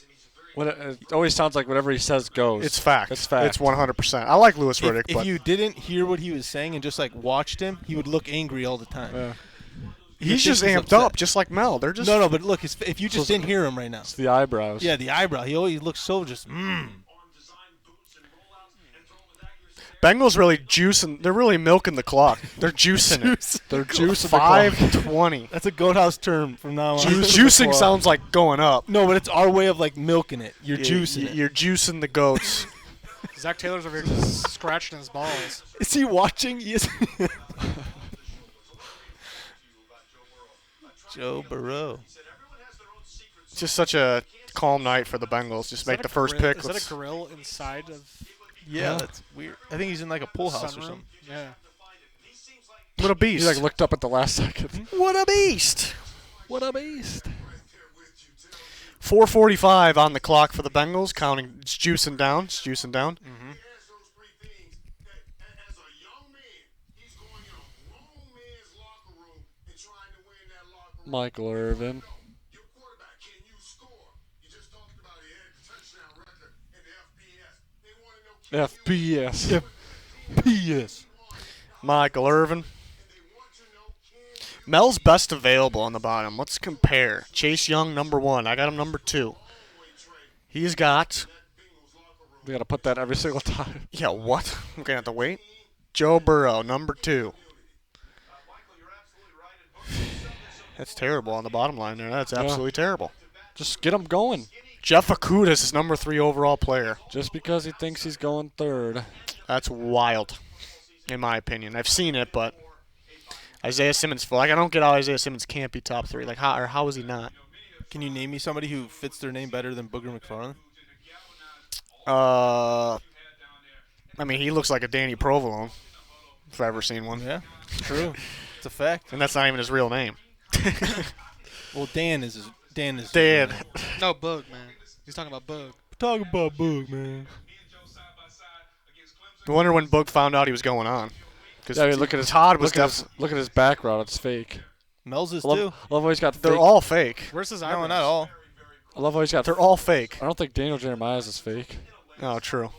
It always sounds like whatever he says goes. It's fact. It's fact. It's 100%. I like Lewis Riddick, If but you didn't hear what he was saying and just like watched him, he would look angry all the time. Yeah. he's just he's amped upset. up, just like Mel. They're just No, but look, if you just didn't hear him right now. It's the eyebrows. Yeah, the eyebrow. He always looks so just, Bengals really juicing. They're really milking the clock. They're juicing it. They're juicing the clock. 5:20. That's a goat house term from now on. Juicing sounds like going up. No, but it's our way of like milking it. You're juicing it. You're juicing the goats. Zach Taylor's over here just scratching his balls. Is he watching? Yes. Joe Burrow. It's just such a calm night for the Bengals. Just Is make that the a first grill- pick. Is that Let's- a grill inside of Yeah, that's weird. I think he's in like a pool house or sunroom? something. Yeah. What a beast. He like looked up at the last second. What a beast. What a beast. 4:45 on the clock for the Bengals. Counting. It's juicing down. It's juicing down. Michael Irvin. FBS. P.S. Michael Irvin. Mel's best available on the bottom. Let's compare. Chase Young, number 1. I got him number 2. He's got. We got to put that every single time. Yeah, what? I'm going to have to wait. Joe Burrow, number 2. That's terrible on the bottom line there. That's absolutely terrible. Just get him going. Jeff Okudah is his number 3 overall player. Just because he thinks he's going third. That's wild, in my opinion. I've seen it, but Isaiah Simmons, like I don't get how Isaiah Simmons can't be top 3. Like how is he not? Can you name me somebody who fits their name better than Booger McFarland? I mean, he looks like a Danny Provolone, if I've ever seen one. Yeah, true. It's a fact. And that's not even his real name. Well, Dan is his Dan. No, Bug, man. He's talking about Bug. Talk about Boog, man. I wonder when Boog found out he was going on. Because Yeah, I mean, look at his Todd was look at his background. It's fake. Mel's is I love, too. I love how he's got. They're fake. all fake. Where's his No, eyebrows? not all. I love how he's got. They're all fake. I don't think Daniel Jeremiah's is fake. Oh, true.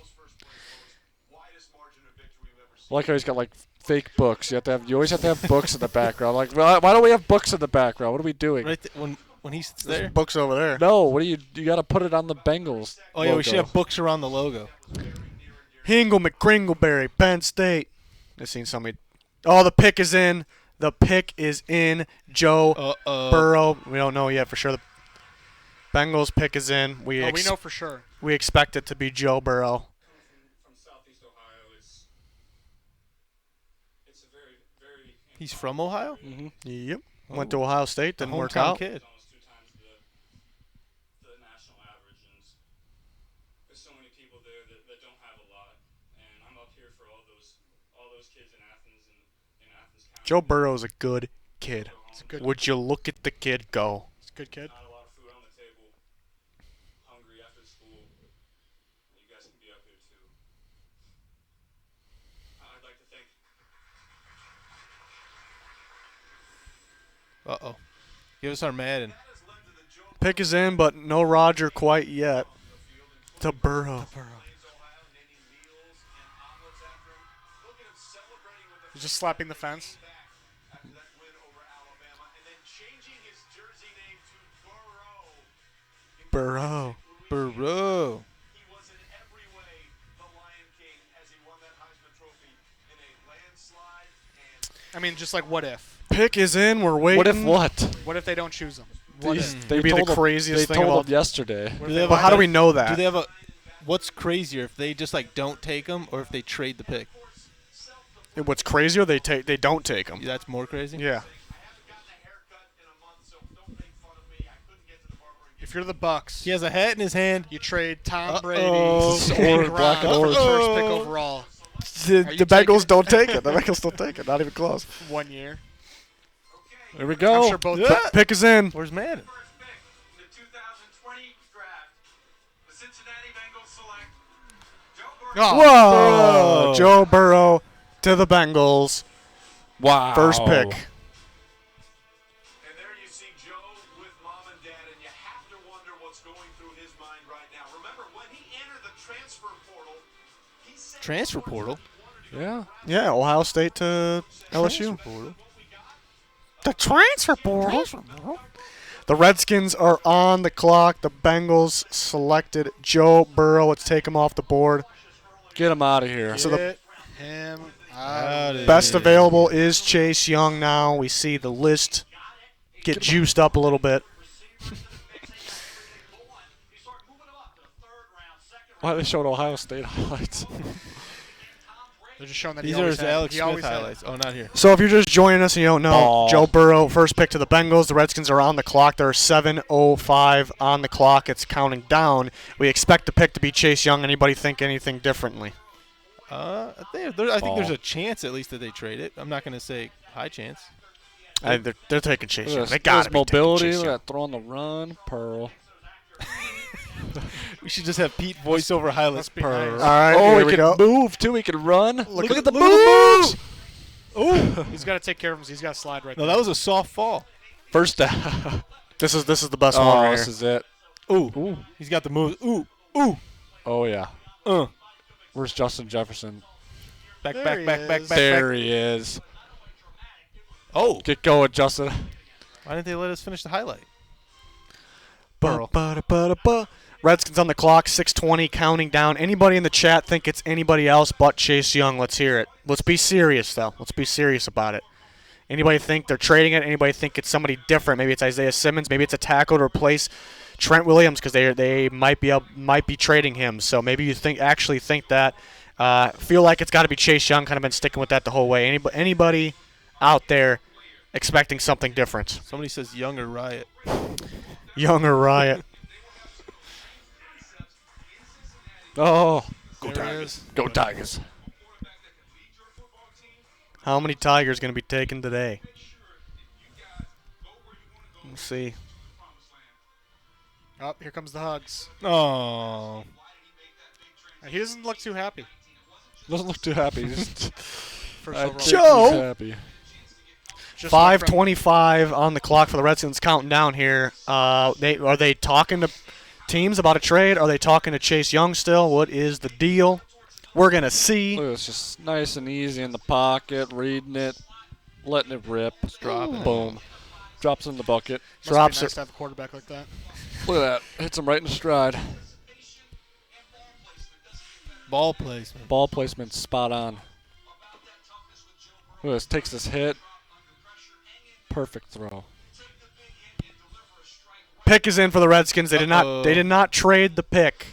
I like how he's got like fake books. You always have to have books in the background. Like, why don't we have books in the background? What are we doing? Right when he sits There's there. books over there. No, what do you got to put it on the Bengals? Oh yeah, we logo. should have books around the logo. Hingle McCringleberry, Penn State. I've seen somebody. Oh, the pick is in. The pick is in. Joe Burrow. We don't know yet for sure. The Bengals pick is in. We know for sure. We expect it to be Joe Burrow. From Southeast Ohio, it's a very, very He's from Ohio. Yep. Went to Ohio State. Didn't work Hometown out. kid. almost 2 times the national average, and there's so many people there that don't have a lot. And I'm up here for all those kids in Athens and in Athens County. Joe Burrow's a good kid. He's a good, Would you look at the kid go? he's a good kid. Not a lot of food on the table. Hungry after school. You guys can be up here too. I'd like to thank. Uh-oh. Give us our Madden. Pick is in, but no Roger quite yet. To Burrow. He's just slapping the fence. Burrow. Burrow. He was in every way the Lion King as he won that Heisman Trophy in a landslide and I mean, just like what if? Pick is in. We're waiting. What if what? What if they don't choose him? What These- if? they Maybe the told them- craziest they thing told about- them yesterday. What Do if they they have But wind how do up- we know that? Do they have a? What's crazier if they just like don't take him or if they trade the pick? What's crazier? They don't take them. That's more crazy. Yeah. If you're the Bucks, He has a hat in his hand. you trade Tom Uh-oh. Brady Or and black Gronk and for the orange. first pick overall. The, Are you the Bengals taking- don't take it. The Bengals don't take it. Not even close. 1 year. Here we go. I'm sure both. Yeah. Pick is in. Where's Madden? First pick in the 2020 draft, the Cincinnati Bengals select Joe Burrow. Oh, Whoa! Joe Burrow to the Bengals. Wow. First pick. And there you see Joe with mom and dad, and you have to wonder what's going through his mind right now. Remember, when he entered the transfer portal, he said Transfer portal. Yeah. Yeah, Ohio State to LSU. Transfer portal. The transfer portal. The Redskins are on the clock. The Bengals selected Joe Burrow. Let's take him off the board. Get him out of here. So the get him out Out of of best here. available is Chase Young now. We see the list get juiced up a little bit. Why they showed Ohio State highlights? They're just showing that These he are always his had. Alex He Smith always had. highlights. Oh, not here. So if you're just joining us and you don't know, Ball. Joe Burrow, first pick to the Bengals. The Redskins are on the clock. There are 7:05 on the clock. It's counting down. We expect the pick to be Chase Young. Anybody think anything differently? I think there's a chance at least that they trade it. I'm not going to say high chance. They're taking Chase Young. Look They at got this to be mobility. taking Chase Look Young. at that throw on the run. Pearl. We should just have Pete voiceover highlights. Must be nice. All right, Oh, here he we can go. move too. He can run. Look at the look at moves. Ooh, he's got to take care of him. He's got to slide right No, there. that was a soft fall. First down. This is the best one Oh, right this here. is it. Ooh. He's got the moves. Ooh. Oh yeah. Uh. Where's Justin Jefferson? Back, There back, he back, back, is. back, There back. he is. Oh. Get going, Justin. Why didn't they let us finish the highlight? Ba-ba-da-ba-da-ba. Redskins on the clock, 6:20, counting down. Anybody in the chat think it's anybody else but Chase Young? Let's hear it. Let's be serious, though. Let's be serious about it. Anybody think they're trading it? Anybody think it's somebody different? Maybe it's Isaiah Simmons. Maybe it's a tackle to replace Trent Williams because they might be trading him. So maybe you actually think that. Feel like it's got to be Chase Young. Kind of been sticking with that the whole way. Anybody out there expecting something different? Somebody says Young or Riot. Young or Riot? Oh, There he is. go Tigers. How many Tigers going to be taken today? Let's see. Oh, here comes the hugs. Oh. He doesn't look too happy. Doesn't look too happy. Just, First I overall. think Joe! he's happy. Just like from- 5:25 on the clock for the Redskins, counting down here. Are they talking to teams about a trade? Are they talking to Chase Young still? What is the deal? We're gonna see. Look, it's just nice and easy in the pocket, reading it, letting it rip. Drop it. Boom. Drops in the bucket. Must Drops be nice it. to have a quarterback like that. Look at that. Hits him right in the stride. Ball placement. Ball placement spot on. Look at this. Takes this hit. Perfect throw. Pick is in for the Redskins. They did not trade the pick.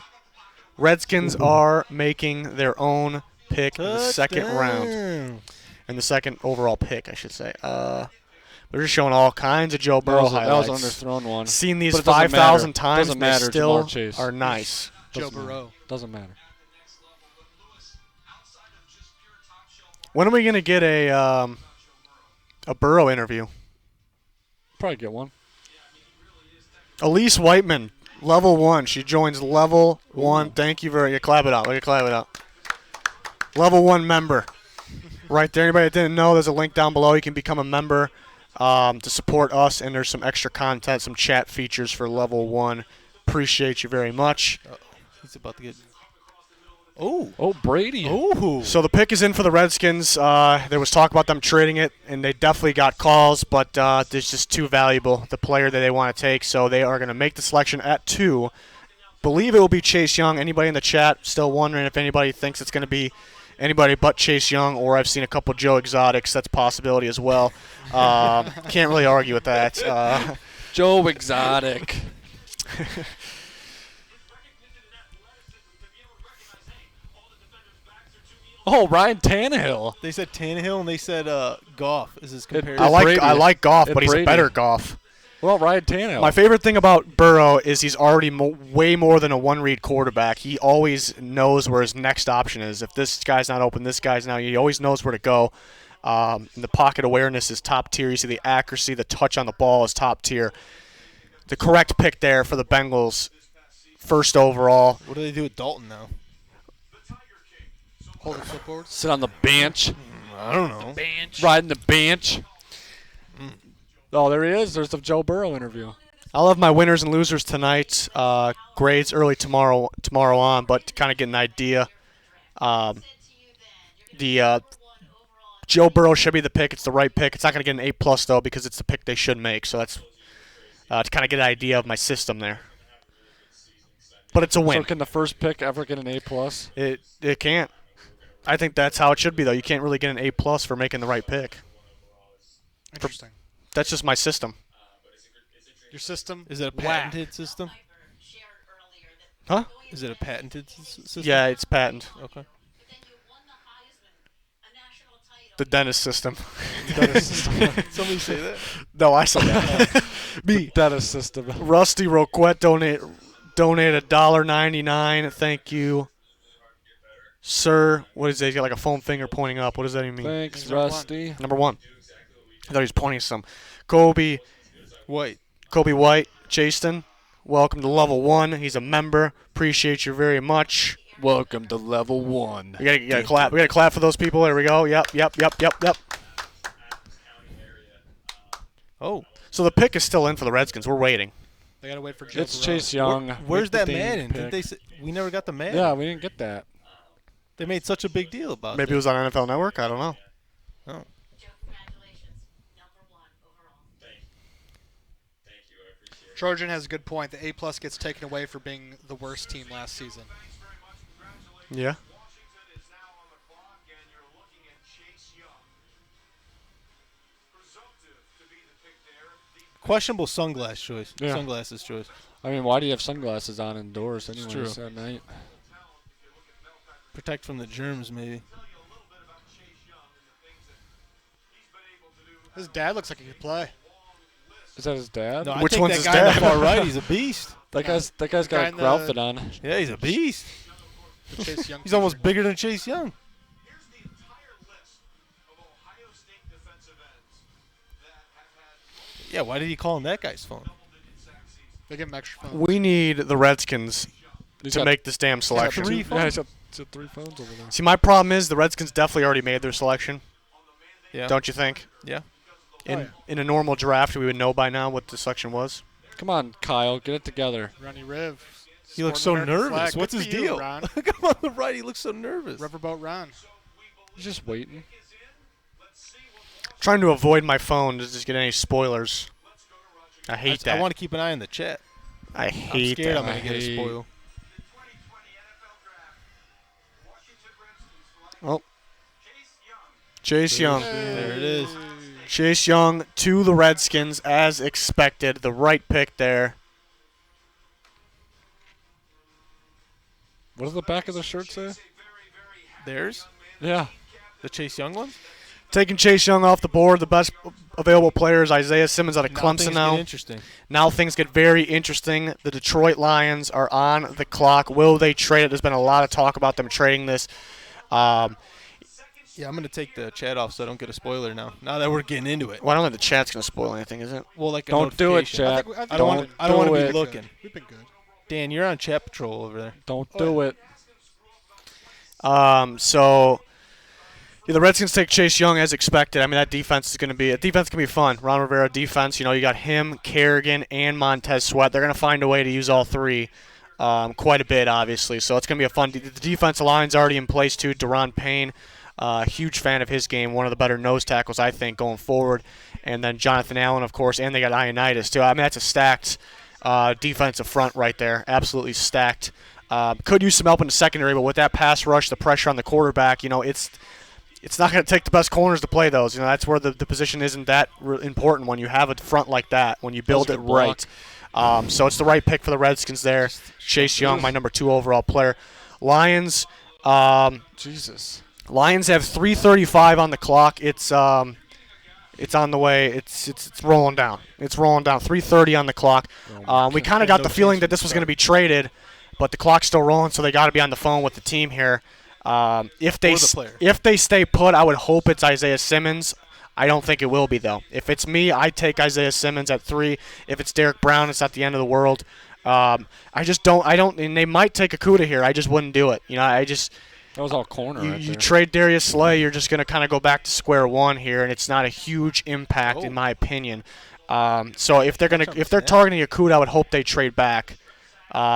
Redskins are making their own pick in the second round. In the second overall pick, I should say. They're just showing all kinds of Joe Burrow That highlights. was underthrown one. Seen these But it doesn't 5,000 matter. times, Doesn't they matter, still Jamar Chase. are nice. Joe Doesn't matter. Burrow. Doesn't matter. When are we gonna get a Burrow interview? Probably get one. Elise Whiteman, level 1. She joins level 1. Thank you very much. Clap it out. Look at clap it out. Level 1 member. Right there. Anybody that didn't know, there's a link down below. You can become a member to support us, and there's some extra content, some chat features for level 1. Appreciate you very much. He's about to get. Oh. Oh, Brady. Oh. So the pick is in for the Redskins. There was talk about them trading it, and they definitely got calls, but it's just too valuable, the player that they want to take. So they are going to make the selection at 2. Believe it will be Chase Young. Anybody in the chat still wondering if anybody thinks it's going to be anybody but Chase Young, or I've seen a couple Joe Exotics. That's a possibility as well. Can't really argue with that. Joe Exotic. Oh, Ryan Tannehill. They said Tannehill and they said Goff is his comparison. I like Goff, And but he's Brady. a better Goff. Well, Ryan Tannehill. My favorite thing about Burrow is he's already way more than a one-read quarterback. He always knows where his next option is. If this guy's not open, this guy's not. He always knows where to go. And the pocket awareness is top tier. You see the accuracy, the touch on the ball is top tier. The correct pick there for the Bengals, first overall. What do they do with Dalton now? Hold the clipboard. Sit on the bench. I don't know. Riding the bench. Oh, there he is. There's the Joe Burrow interview. I'll have my winners and losers tonight. Grades early tomorrow on, but to kind of get an idea. Joe Burrow should be the pick. It's the right pick. It's not going to get an A+ though because it's the pick they should make. So that's to kind of get an idea of my system there. But it's a win. So can the first pick ever get an A+? It can't. I think that's how it should be though. You can't really get an A+ for making the right pick. Interesting. That's just my system. Your system Is it a whack. patented system? Huh? Is it a patented system? Yeah, it's patent. Okay. The dentist system. Somebody say that. No, I said that. Me. Dentist system. Rusty Roquette donate $1.99. Thank you, sir. What is that? He's got like a foam finger pointing up. What does that even mean? Thanks, He's number Rusty. Number 1. I thought he was pointing some. Kobe White. White, Jason. Welcome to level 1. He's a member. Appreciate you very much. Welcome to level 1. We gotta clap. We gotta clap for those people. There we go. Yep. Oh. So the pick is still in for the Redskins. We're waiting. They gotta wait for Joe It's Burrow. Chase Young. Where's that McDade Madden? pick. Didn't they say, we never got the Madden. Yeah, we didn't get that. They made such a big deal about Maybe it was on NFL Network. I don't know. Oh. Trojan has a good point. The A+ gets taken away for being the worst team last season. Yeah. Questionable sunglasses choice. Yeah. Sunglasses choice. I mean, why do you have sunglasses on indoors true. anyways at night? Protect from the germs, maybe. His dad looks like he could play. Is that his dad? No, I Which think one's that his guy on dad? the far right, he's a beast. That guy's Guy got a in the- outfit on. Yeah, he's a beast. The Chase Young He's almost future. bigger than Chase Young. Here's the entire list of Ohio State defensive ends that have had Yeah, why did he call him that guy's phone? double-digit sack seasons. They give him extra phones. We need the Redskins He's to got make this damn selection. three Yeah, he's got 3 phones over there. See, my problem is the Redskins definitely already made their selection. Yeah. Don't you think? Yeah. In a normal draft, we would know by now what the selection was. Come on, Kyle, get it together. Ronnie Riv. He looks so sporting American nervous. flag. What's Good his for you, deal? Ron. Look at him on the right. He looks so nervous. Riverboat Ron. He's just waiting. Trying to avoid my phone to just get any spoilers. I hate that. I want to keep an eye on the chat. I I'm hate scared that. I'm going to get a hate- spoil. The 2020 NFL Draft. Washington Redskins select Oh, Chase Young. Chase Young. There it is. Chase Young to the Redskins as expected. The right pick there. What does the back of the shirt say? Theirs? Yeah. The Chase Young one? Taking Chase Young off the board. The best available player is Isaiah Simmons out of Clemson Things now. get interesting. Now things get very interesting. The Detroit Lions are on the clock. Will they trade it? There's been a lot of talk about them trading this. Yeah, I'm going to take the chat off so I don't get a spoiler now. Now that we're getting into it. Well, I don't think the chat's going to spoil anything, is it? Well, like a Don't do it, notification. chat. I think I don't want we've to. I don't want to do be it. looking. We've been good. Dan, you're on chat patrol over there. Don't do it. So yeah, the Redskins take Chase Young as expected. I mean, that defense is going to be fun. Ron Rivera defense. You know, you got him, Kerrigan, and Montez Sweat. They're going to find a way to use all three quite a bit, obviously. So it's going to be a fun. The defensive line's already in place too. Deron Payne, huge fan of his game. One of the better nose tackles I think going forward. And then Jonathan Allen, of course, and they got Ioannidis too. I mean, that's a stacked defensive front right there. Absolutely stacked. Could use some help in the secondary, but with that pass rush, the pressure on the quarterback, it's not going to take the best corners to play those. That's where the position isn't that important when you have a front like that, when you build it right. So it's the right pick for the Redskins there. Chase Young, my number 2 overall player. Lions. Jesus. Lions have 3:35 on the clock. It's on the way. It's rolling down. It's rolling down. 3:30 on the clock. We kind of got the feeling that this was going to be traded, but the clock's still rolling, so they got to be on the phone with the team here. If they stay put, I would hope it's Isaiah Simmons. I don't think it will be, though. If it's me, I'd take Isaiah Simmons at 3. If it's Derek Brown, it's at the end of the world. I don't, and they might take Okudah here. I just wouldn't do it. That was all corner right you there. trade Darius Slay, you're just going to kind of go back to square one here, and it's not a huge impact in my opinion. So if they're targeting Okudah, I would hope they trade back,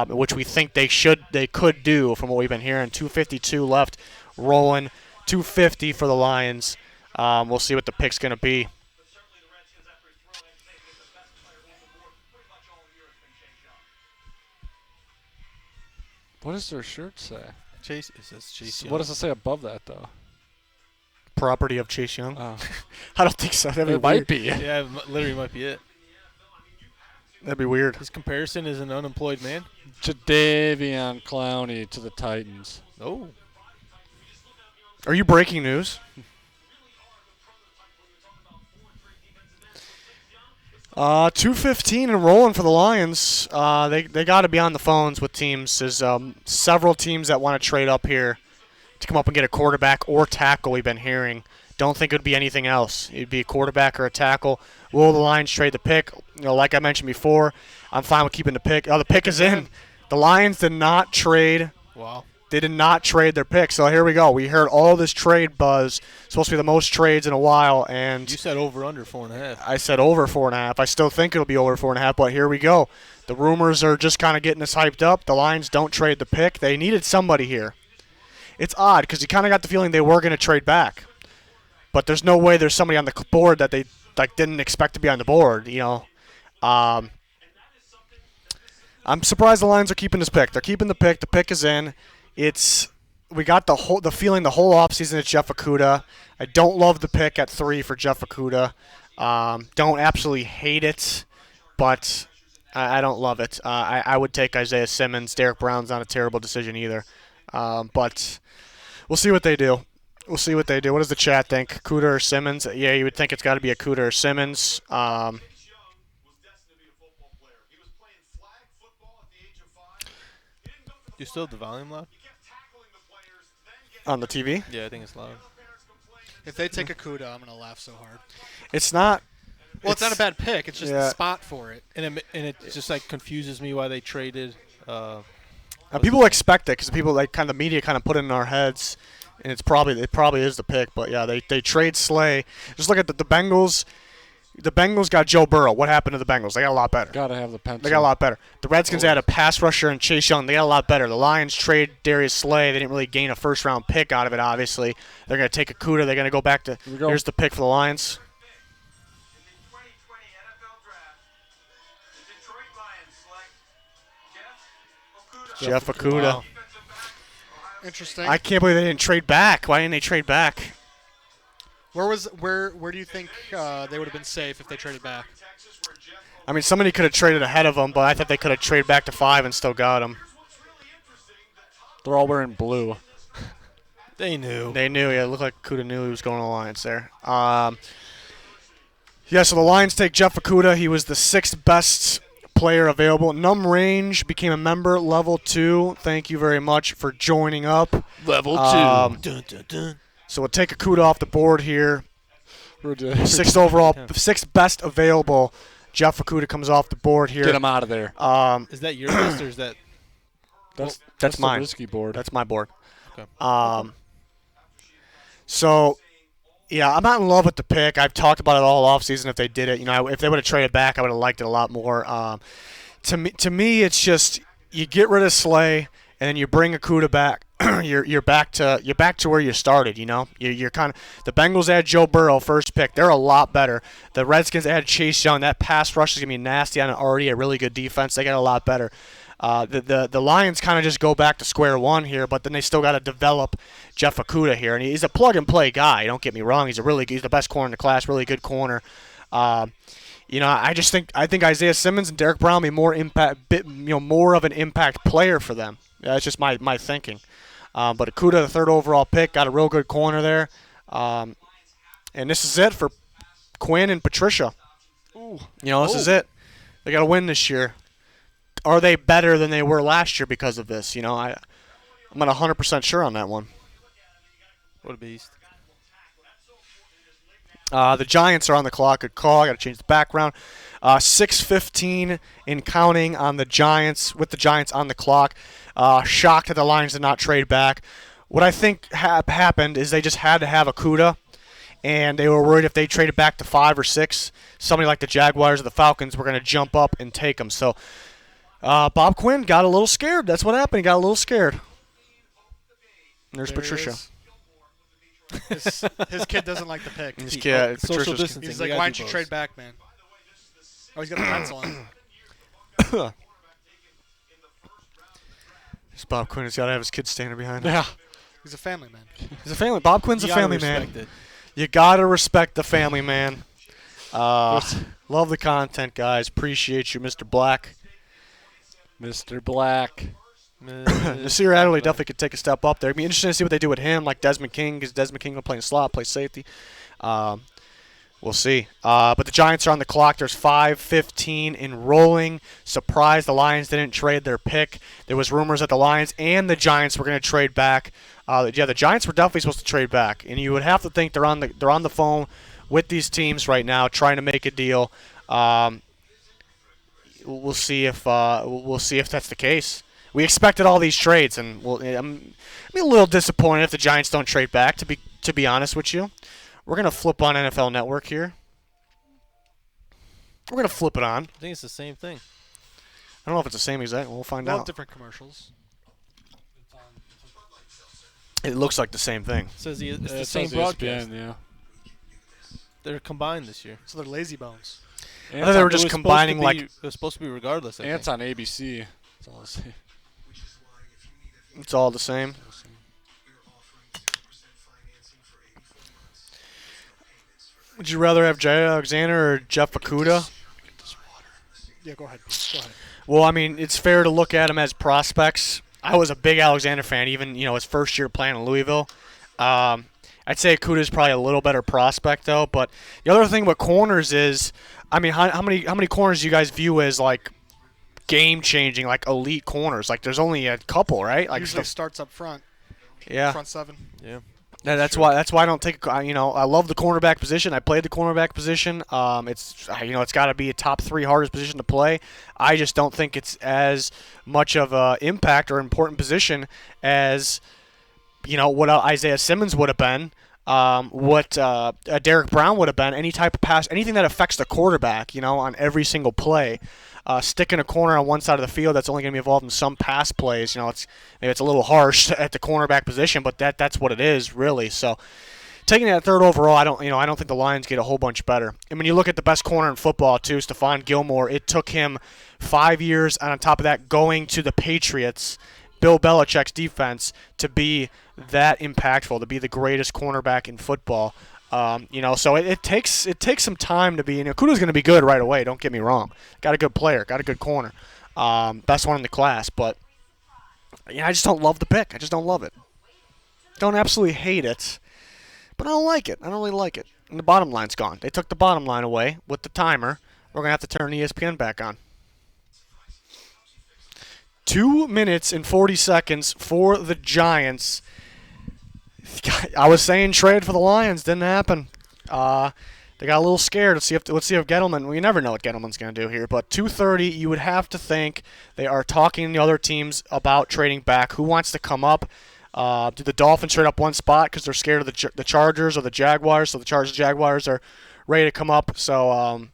which we think they could do from what we've been hearing. 2:52 left, rolling. 250 for the Lions. We'll see what the pick's going to be. But certainly the Redskins, after throwing, taking the best player off the board pretty much all year has been Chase Young. What does their shirt say? Chase. It says Chase Young. What does it say above that, though? Property of Chase Young? Oh. I don't think so. That'd be It might weird. be. Yeah, literally might be it. That'd be weird. His comparison is an unemployed man. Jadeveon Clowney to the Titans. Oh. Are you breaking news? 2:15 and rolling for the Lions. They got to be on the phones with teams. There's several teams that want to trade up here to come up and get a quarterback or tackle. We've been hearing. Don't think it would be anything else. It'd be a quarterback or a tackle. Will the Lions trade the pick? Like I mentioned before, I'm fine with keeping the pick. Oh, the pick is in. The Lions did not trade. Wow. They did not trade their pick. So here we go. We heard all this trade buzz. Supposed to be the most trades in a while, and You said over under 4.5. I said over 4.5. I still think it'll be over 4.5, but here we go. The rumors are just kind of getting us hyped up. The Lions don't trade the pick. They needed somebody here. It's odd because you kind of got the feeling they were going to trade back, but there's no way there's somebody on the board that they didn't expect to be on the board. I'm surprised the Lions are keeping this pick. They're keeping the pick. The pick is in. We got the feeling the whole offseason it's Jeff Okudah. I don't love the pick at 3 for Jeff Okudah. Don't absolutely hate it, but I don't love it. I would take Isaiah Simmons. Derek Brown's not a terrible decision either. But we'll see what they do. We'll see what they do. What does the chat think? Okudah or Simmons? Yeah, you would think it's got to be Okudah or Simmons. Chase Young was destined to be a football player. He was playing flag football at the age of 5. He didn't go for the You still have the volume loud? He kept tackling the players, then getting On the TV? Yeah, I think it's loud. parents complaining. If they take Okudah, I'm gonna laugh so hard. It's not. Well, it's not a bad pick. It's just yeah. the spot for it. And it just confuses me why they traded. People expect it because people the media kind of put it in our heads, and it probably is the pick. But yeah, they trade Slay. Just look at the Bengals. The Bengals got Joe Burrow. What happened to the Bengals? They got a lot better. Gotta have the pencil. They got a lot better. The Redskins had a pass rusher in Chase Young. They got a lot better. The Lions trade Darius Slay. They didn't really gain a first-round pick out of it, obviously. They're going to take Okudah. They're going to go back to we go. Here's the pick for the Lions. In the 2020 NFL Draft, the Detroit Lions select Jeff Okudah. Jeff Okudah. Wow. Defensive back, Ohio Interesting. I can't believe they didn't trade back. Why didn't they trade back? Where do you think they would have been safe if they traded back? Texas, where Jeff I mean, somebody could have traded ahead of them, but I thought they could have traded back to 5 and still got him. what's really interesting, the top They're all wearing blue. They knew. They knew. Yeah, it looked like Okudah knew he was going to the Lions there. So the Lions take Jeff Okudah. He was the 6th best player available. Num Range became a member, level 2. Thank you very much for joining up. Level 2. Um, Dun, dun, dun. So we'll take Okudah off the board here. Ridiculous. 6th overall, 6th best available. Jeff Okudah comes off the board here. Get him out of there. Is that your list or is that? That's the mine. risky board. That's my board. Okay. So, yeah, I'm not in love with the pick. I've talked about it all offseason if they did it. If they would have traded back, I would have liked it a lot more. To me, it's just you get rid of Slay and then you bring Okudah back. you're back to where you started. You're kind of the Bengals had Joe Burrow first pick. They're a lot better. The Redskins had Chase Young. That pass rush is gonna be nasty on already a really good defense. They got a lot better. The Lions kind of just go back to square one here, but then they still got to develop Jeff Okudah here, and he's a plug-and-play guy. Don't get me wrong; he's the best corner in the class, really good corner. I think Isaiah Simmons and Derek Brown be more more of an impact player for them. That's just my thinking. But Okudah, the third overall pick, got a real good corner there. And this is it for Quinn and Patricia. Ooh. This is it. They got to win this year. Are they better than they were last year because of this? I'm not 100% sure on that one. What a beast. The Giants are on the clock. Good call. I got to change the background. 6:15 in counting on the Giants, with the Giants on the clock. Shocked that the Lions did not trade back. What I think happened is they just had to have Okudah, and they were worried if they traded back to 5 or 6, somebody like the Jaguars or the Falcons were going to jump up and take him. So Bob Quinn got a little scared. That's what happened. He got a little scared. There's There Patricia. His kid doesn't like the pick. His kid, Social Patricia's distancing. He's You like, gotta why do don't you both. trade back, man? Oh, he's got a pencil on. It's Bob Quinn. He's got to have his kid standing behind him. Yeah. He's a family man. He's a family. Bob Quinn's You a gotta family man. respect it. You got to respect the family man. Love the content, guys. Appreciate you, Mr. Black. Mr. Black. Nasir Adderley definitely could take a step up there. It'd be interesting to see what they do with him, like Desmond King, because Desmond King will play in slot, play safety. We'll see. But the Giants are on the clock. There's 5:15 in rolling. Surprised the Lions didn't trade their pick. There was rumors that the Lions and the Giants were going to trade back. The Giants were definitely supposed to trade back, and you would have to think they're on the phone with these teams right now, trying to make a deal. We'll see if that's the case. We expected all these trades, and I'm a little disappointed if the Giants don't trade back. To be honest with you, we're gonna flip on NFL Network here. We're gonna flip it on. I think it's the same thing. I don't know if it's the same exact. We'll find All out. different commercials. It looks like the same thing. It says it's Yeah, the it same says broadcast. ESPN, yeah. They're combined this year. So they're lazy bones. I thought they were It just was supposed combining to be- like It was supposed to be regardless. I And it's think. on ABC. That's all I see. it's all the same. Would you rather have Jay Alexander or Jeff Okudah? Yeah, go ahead. Pete. Go ahead. Well, I mean, it's fair to look at them as prospects. I was a big Alexander fan, even his first year playing in Louisville. I'd say Okudah's probably a little better prospect though. But the other thing with corners is, I mean, how many corners do you guys view as like game changing, like elite corners? Like there's only a couple, right? Like Usually starts up front. yeah. Front seven. Yeah. That's why I don't take. I love the cornerback position. I played the cornerback position. It's got to be a top 3 hardest position to play. I just don't think it's as much of a impact or important position as what Isaiah Simmons would have been, what Derek Brown would have been. Any type of pass, anything that affects the quarterback, on every single play. Sticking a corner on one side of the field that's only going to be involved in some pass plays. Maybe it's a little harsh at the cornerback position, but that's what it is really. So taking that third overall, I don't think the Lions get a whole bunch better. And when you look at the best corner in football too, Stephon Gilmore, it took him 5 years, and on top of that, going to the Patriots, Bill Belichick's defense, to be that impactful, to be the greatest cornerback in football. So it takes some time to be. Okudah's going to be good right away. Don't get me wrong. Got a good player. Got a good corner. Best one in the class. But I just don't love the pick. I just don't love it. Don't absolutely hate it, but I don't like it. I don't really like it. And the bottom line's gone. They took the bottom line away with the timer. We're going to have to turn ESPN back on. 2 minutes and 40 seconds for the Giants. I was saying trade for the Lions, didn't happen. They got a little scared. Let's see if Gettleman. We never know what Gettleman's going to do here. But 2:30, you would have to think they are talking to the other teams about trading back. Who wants to come up? Do the Dolphins trade up one spot because they're scared of the Chargers or the Jaguars? So the Chargers, Jaguars are ready to come up. So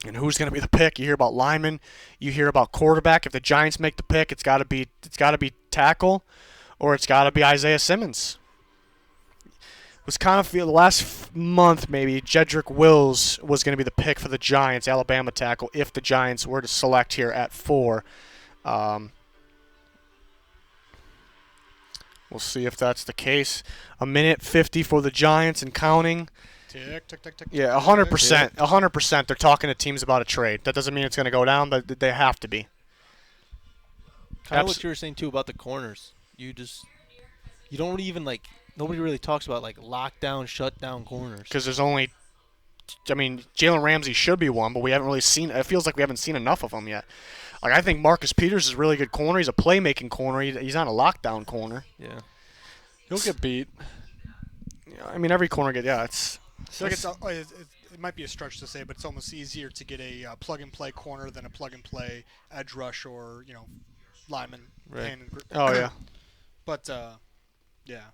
and who's going to be the pick? You hear about lineman. You hear about quarterback. If the Giants make the pick, it's got to be tackle, or it's got to be Isaiah Simmons. Was kind of the last month maybe Jedrick Wills was going to be the pick for the Giants, Alabama tackle, if the Giants were to select here at 4. Um, we'll see if that's the case. 1:50 for the Giants and counting. Tick, tick, tick, tick. Yeah, 100%. 100%. They're talking to teams about a trade. That doesn't mean it's going to go down, but they have to be. Kind of what you were saying too about the corners. You don't even nobody really talks about like lockdown, shutdown corners. Because there's only, I mean, Jalen Ramsey should be one, but we haven't really seen. It feels like we haven't seen enough of them yet. Like I think Marcus Peters is a really good corner. He's a playmaking corner. He's not a lockdown corner. Yeah. He'll get beat. Yeah, I mean, every corner it's. I feel like it might be a stretch to say, but it's almost easier to get a plug-and-play corner than a plug-and-play edge rush or lineman. Right. Oh yeah. But yeah.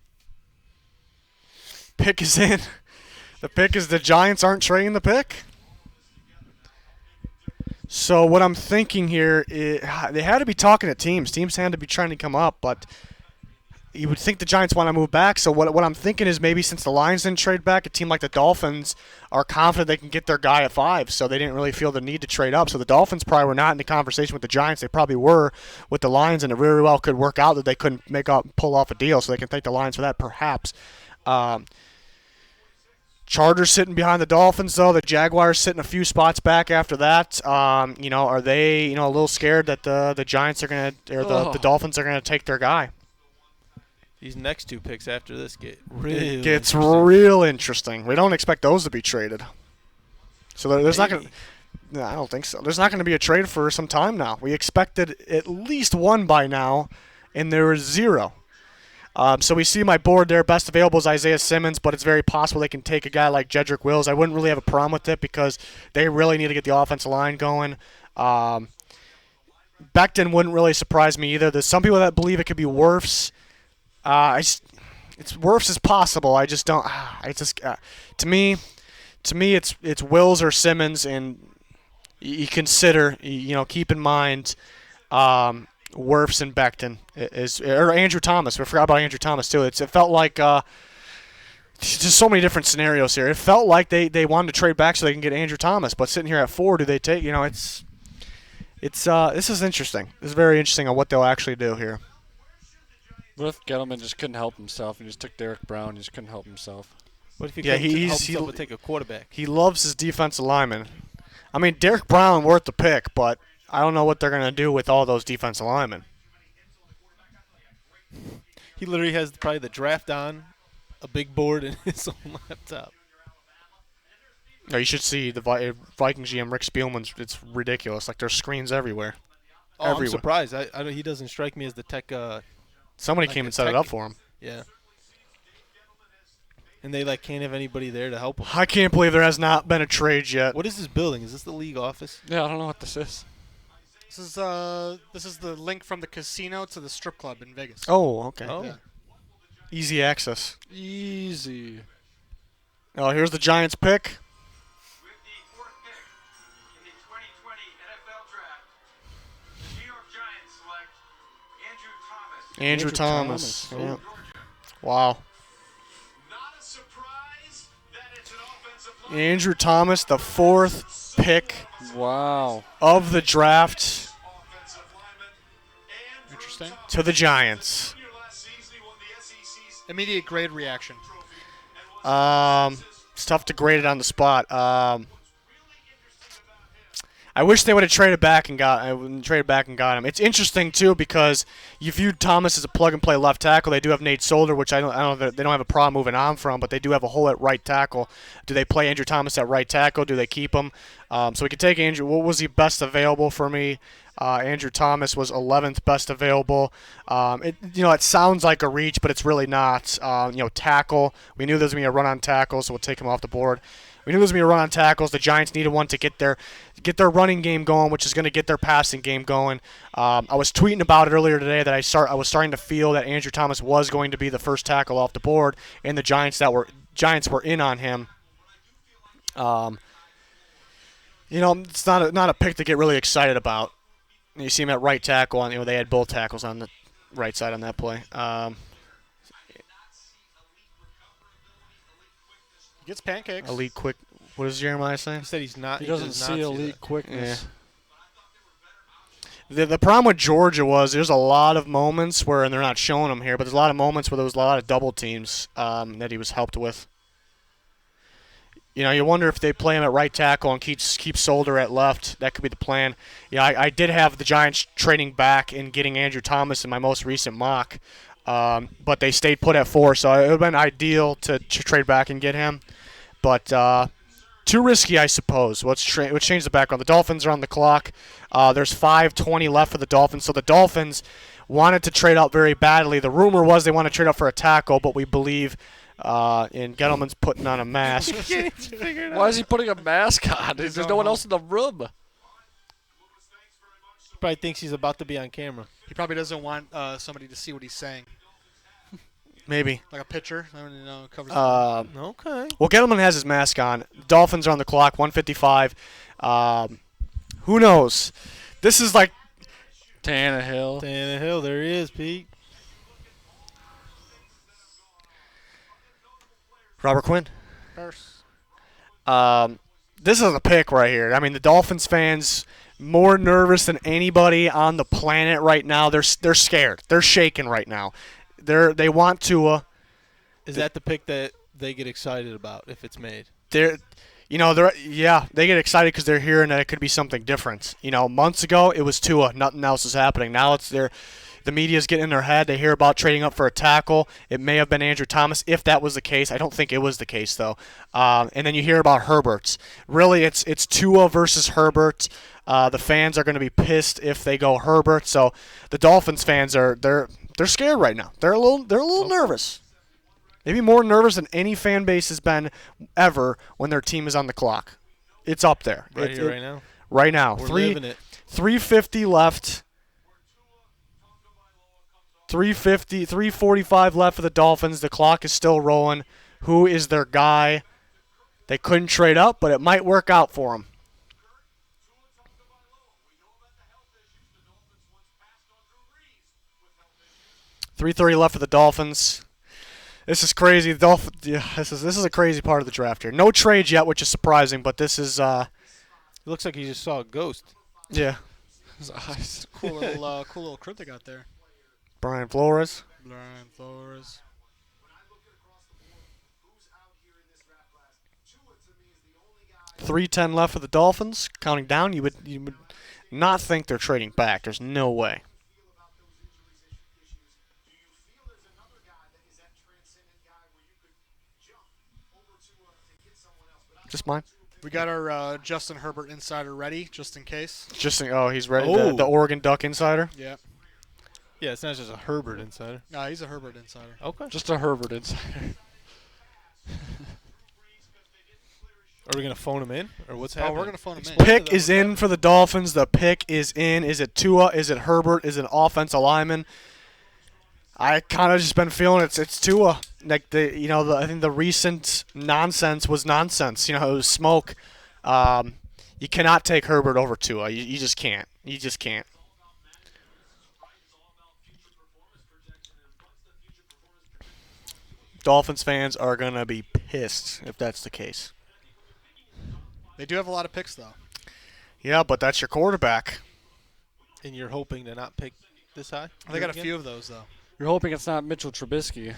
Pick is in. The pick is the Giants aren't trading the pick. So what I'm thinking here is they had to be talking to teams. Teams had to be trying to come up, but you would think the Giants want to move back. So what I'm thinking is maybe since the Lions didn't trade back, a team like the Dolphins are confident they can get their guy at 5, so they didn't really feel the need to trade up. So the Dolphins probably were not in the conversation with the Giants. They probably were with the Lions, and it very well could work out that they couldn't pull off a deal, so they can thank the Lions for that perhaps. Chargers sitting behind the Dolphins, though. The Jaguars sitting a few spots back after that. Are they a little scared that the Giants are going to, or the Dolphins are going to take their guy? These next 2 picks after this get real. Gets real interesting. We don't expect those to be traded. So there's not going to. No, I don't think so. There's not going to be a trade for some time now. We expected at least one by now, and there was 0. So we see my board there. Best available is Isaiah Simmons, but it's very possible they can take a guy like Jedrick Wills. I wouldn't really have a problem with it because they really need to get the offensive line going. Becton wouldn't really surprise me either. There's some people that believe it could be Wirfs. It's Wirfs is possible. I just don't. To me, it's Wills or Simmons, and you consider, keep in mind, Wirfs and Becton or Andrew Thomas. We forgot about Andrew Thomas too. It felt like just so many different scenarios here. It felt like they wanted to trade back so they can get Andrew Thomas, but sitting here at 4, do they take? This is interesting. This is very interesting on what they'll actually do here. What if Gettleman just couldn't help himself and just took Derek Brown and just couldn't help himself? What if he couldn't help himself but take a quarterback? He loves his defensive linemen. I mean, Derek Brown worth the pick, but I don't know what they're going to do with all those defensive linemen. He literally has probably the draft on, a big board, and his own laptop. No, you should see the Vikings GM Rick Spielman's. It's ridiculous. Like there's screens everywhere. Oh, everywhere. I'm surprised. He doesn't strike me as the tech. Somebody came and set it up for him. Yeah. And they can't have anybody there to help him. I can't believe there has not been a trade yet. What is this building? Is this the league office? Yeah, I don't know what this is. This is the link from the casino to the strip club in Vegas. Oh, okay. Oh. Yeah. Easy access. Easy. Oh, here's the Giants pick. With the 4th pick in the 2020 NFL Draft, the New York Giants select Andrew Thomas. Andrew Thomas. Yeah. Wow. Not a surprise that it's an offensive line. Andrew Thomas, the 4th pick Wow. of the draft Offensive lineman. Interesting. to the Giants. Last season, he won the SEC's Immediate grade reaction. It's tough to grade it on the spot. I wish they would have traded back and got him. It's interesting too because you viewed Thomas as a plug-and-play left tackle. They do have Nate Solder, which I don't they don't have a problem moving on from, but they do have a hole at right tackle. Do they play Andrew Thomas at right tackle? Do they keep him? So we could take Andrew. What was he best available for me? Andrew Thomas was 11th best available. It sounds like a reach, but it's really not. Tackle. We knew there was going to be a run on tackle, so we'll take him off the board. We knew there was going to be a run on tackles. The Giants needed one to get their running game going, which is going to get their passing game going. I was tweeting about it earlier today that I was starting to feel that Andrew Thomas was going to be the first tackle off the board, and the Giants were in on him. It's not a pick to get really excited about. You see him at right tackle, and they had both tackles on the right side on that play. He gets pancakes. Elite quick. What does Jeremiah say? He said he's not. He doesn't see elite quickness. The problem with Georgia was there's a lot of moments where, and they're not showing them here, but there's a lot of moments where there was a lot of double teams that he was helped with. You wonder if they play him at right tackle and keep Solder at left. That could be the plan. Yeah, I did have the Giants trading back and getting Andrew Thomas in my most recent mock, but they stayed put at 4, so it would have been ideal to trade back and get him. But too risky, I suppose. Let's change the background. The Dolphins are on the clock. There's 5:20 left for the Dolphins, so the Dolphins wanted to trade up very badly. The rumor was they want to trade up for a tackle, but we believe – and Gettleman's putting on a mask. Why is he putting a mask on? There's no one else in the room. Probably thinks he's about to be on camera. He probably doesn't want somebody to see what he's saying. Maybe. Like a pitcher. I don't know. Covers Okay. Well, Gettleman has his mask on. Dolphins are on the clock, 1:55. Who knows? This is like Tannehill. Tannehill, there he is, Pete. Robert Quinn. This is a pick right here. I mean, the Dolphins fans more nervous than anybody on the planet right now. They're scared. They're shaking right now. They want Tua. Is that the pick that they get excited about if it's made? They get excited because they're hearing that it could be something different. Months ago it was Tua. Nothing else is happening. Now the media's getting in their head. They hear about trading up for a tackle. It may have been Andrew Thomas if that was the case. I don't think it was the case, though. And then you hear about Herbert. Really, it's Tua versus Herbert. The fans are going to be pissed if they go Herbert. So the Dolphins fans they're scared right now. They're a little nervous. Maybe more nervous than any fan base has been ever when their team is on the clock. It's up there. Right now? Right now. We're living it. 3:50 left. 3:45 left for the Dolphins. The clock is still rolling. Who is their guy? They couldn't trade up, but it might work out for them. 3:30 left for the Dolphins. This is crazy. This is a crazy part of the draft here. No trades yet, which is surprising, but this is. It looks like he just saw a ghost. Yeah. His eyes. cool little crypt they got there. Brian Flores. 3:10 left for the Dolphins. Counting down, you would not think they're trading back. There's no way. Just mine. We got our Justin Herbert insider ready, just in case. He's ready. Oh. The Oregon Duck insider. Yeah. Yeah, it's not just a Herbert insider. No, he's a Herbert insider. Okay. Just a Herbert insider. Are we going to phone him in? Or what's Oh, happening? we're going to phone him in. Pick is in for the Dolphins. The pick is in. Is it Tua? Is it Herbert? Is it an offensive lineman? I kind of just been feeling it's Tua. Like I think the recent nonsense was nonsense. It was smoke. You cannot take Herbert over Tua. You just can't. You just can't. Dolphins fans are gonna be pissed if that's the case. They do have a lot of picks, though. Yeah, but that's your quarterback. And you're hoping to not pick this high? They got a few of those, though. You're hoping it's not Mitchell Trubisky.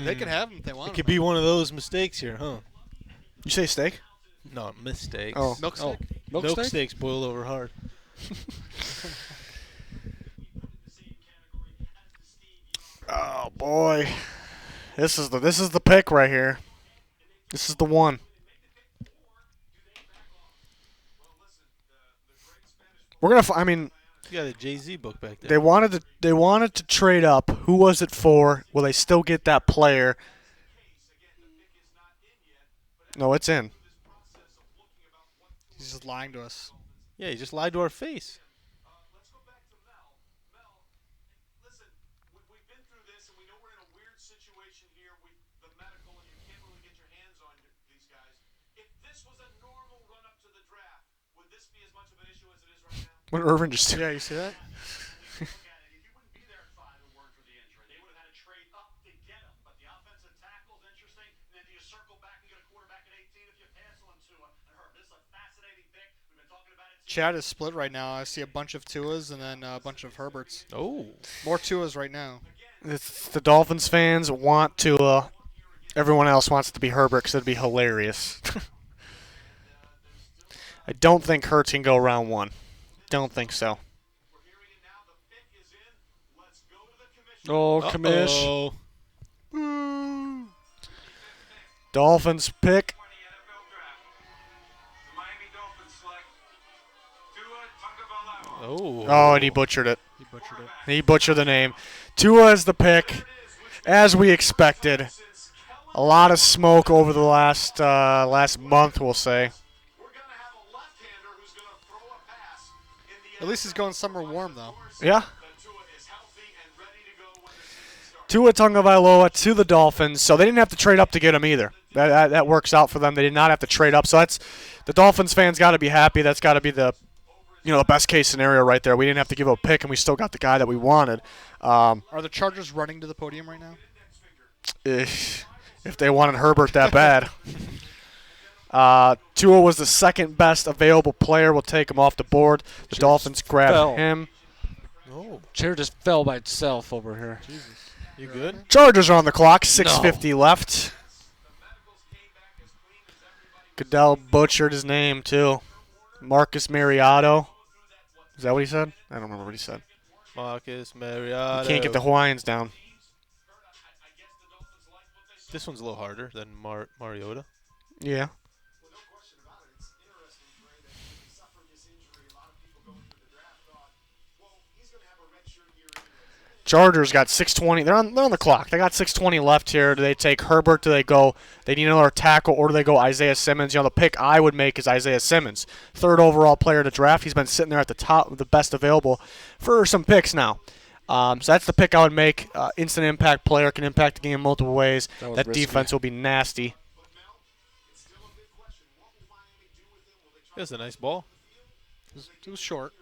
They can have him if they want It him. could be one of those mistakes here, huh? You say steak? No, mistakes. Oh. Milk steak. Milk Milk steak? steaks boil over hard. Oh boy, this is the pick right here. This is the one. We're gonna. You got a Jay-Z book back there. They wanted to trade up. Who was it for? Will they still get that player? No, it's in. He's just lying to us. Yeah, he just lied to our face. Let's go back to Mel. Mel, listen, we've been through this, and we know we're in a weird situation here with the medical, and you can't really get your hands on these guys. If this was a normal run-up to the draft, would this be as much of an issue as it is right now? What Irvin just did. Yeah, you see that? Look at it. If you wouldn't be there at 5 and weren't for the injury, they would have had to trade up to get him. But the offensive tackle's interesting, and then do you circle back and get a quarterback at 18 if you pass on Tua and Herb? This is a fascinating pick. We've been talking about it. chat is split right now. I see a bunch of Tuas and then a bunch of Herberts. Oh. More Tuas right now. It's the Dolphins fans want Tua. Everyone else wants it to be Herbert because it'd be hilarious. I don't think Hurts can go round 1. Don't think so. Oh, commish. Uh-oh. Dolphins pick. Oh. Oh, and he butchered it. He butchered it. He butchered the name. Tua is the pick, as we expected. A lot of smoke over the last month, we'll say. At least he's going somewhere warm, though. Yeah. Tua Tagovailoa to the Dolphins, so they didn't have to trade up to get him either. That works out for them. They did not have to trade up, so that's the Dolphins fans got to be happy. That's got to be the best case scenario right there. We didn't have to give a pick, and we still got the guy that we wanted. Are the Chargers running to the podium right now? If they wanted Herbert that bad. Tua was the second best available player. We'll take him off the board. The Dolphins grabbed fell. him. Oh. Chair just fell by itself over here. You good? Chargers are on the clock. 6:50 left. Goodell butchered his name, too. Marcus Mariotto. Is that what he said? I don't remember what he said. Marcus Mariotto. You can't get the Hawaiians down. This one's a little harder than Mariota. Yeah. Chargers got 6:20. They're on the clock. They got 6:20 left here. Do they take Herbert? Do they go? They need another tackle, or do they go Isaiah Simmons? The pick I would make is Isaiah Simmons, third overall player to draft. He's been sitting there at the top, the best available for some picks now. So that's the pick I would make. Instant impact player, can impact the game in multiple ways. That risky. defense will be nasty. That's a nice ball. It was short.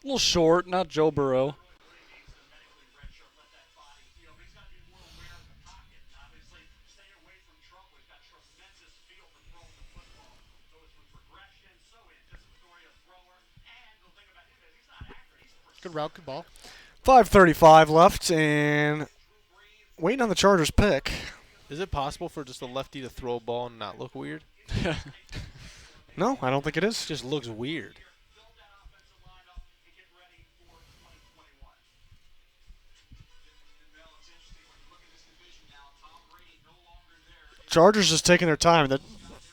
A little short, not Joe Burrow. Good route, good ball. 5:35 left, and waiting on the Chargers pick. Is it possible for just a lefty to throw a ball and not look weird? No, I don't think it is. It just looks weird. Chargers just taking their time. They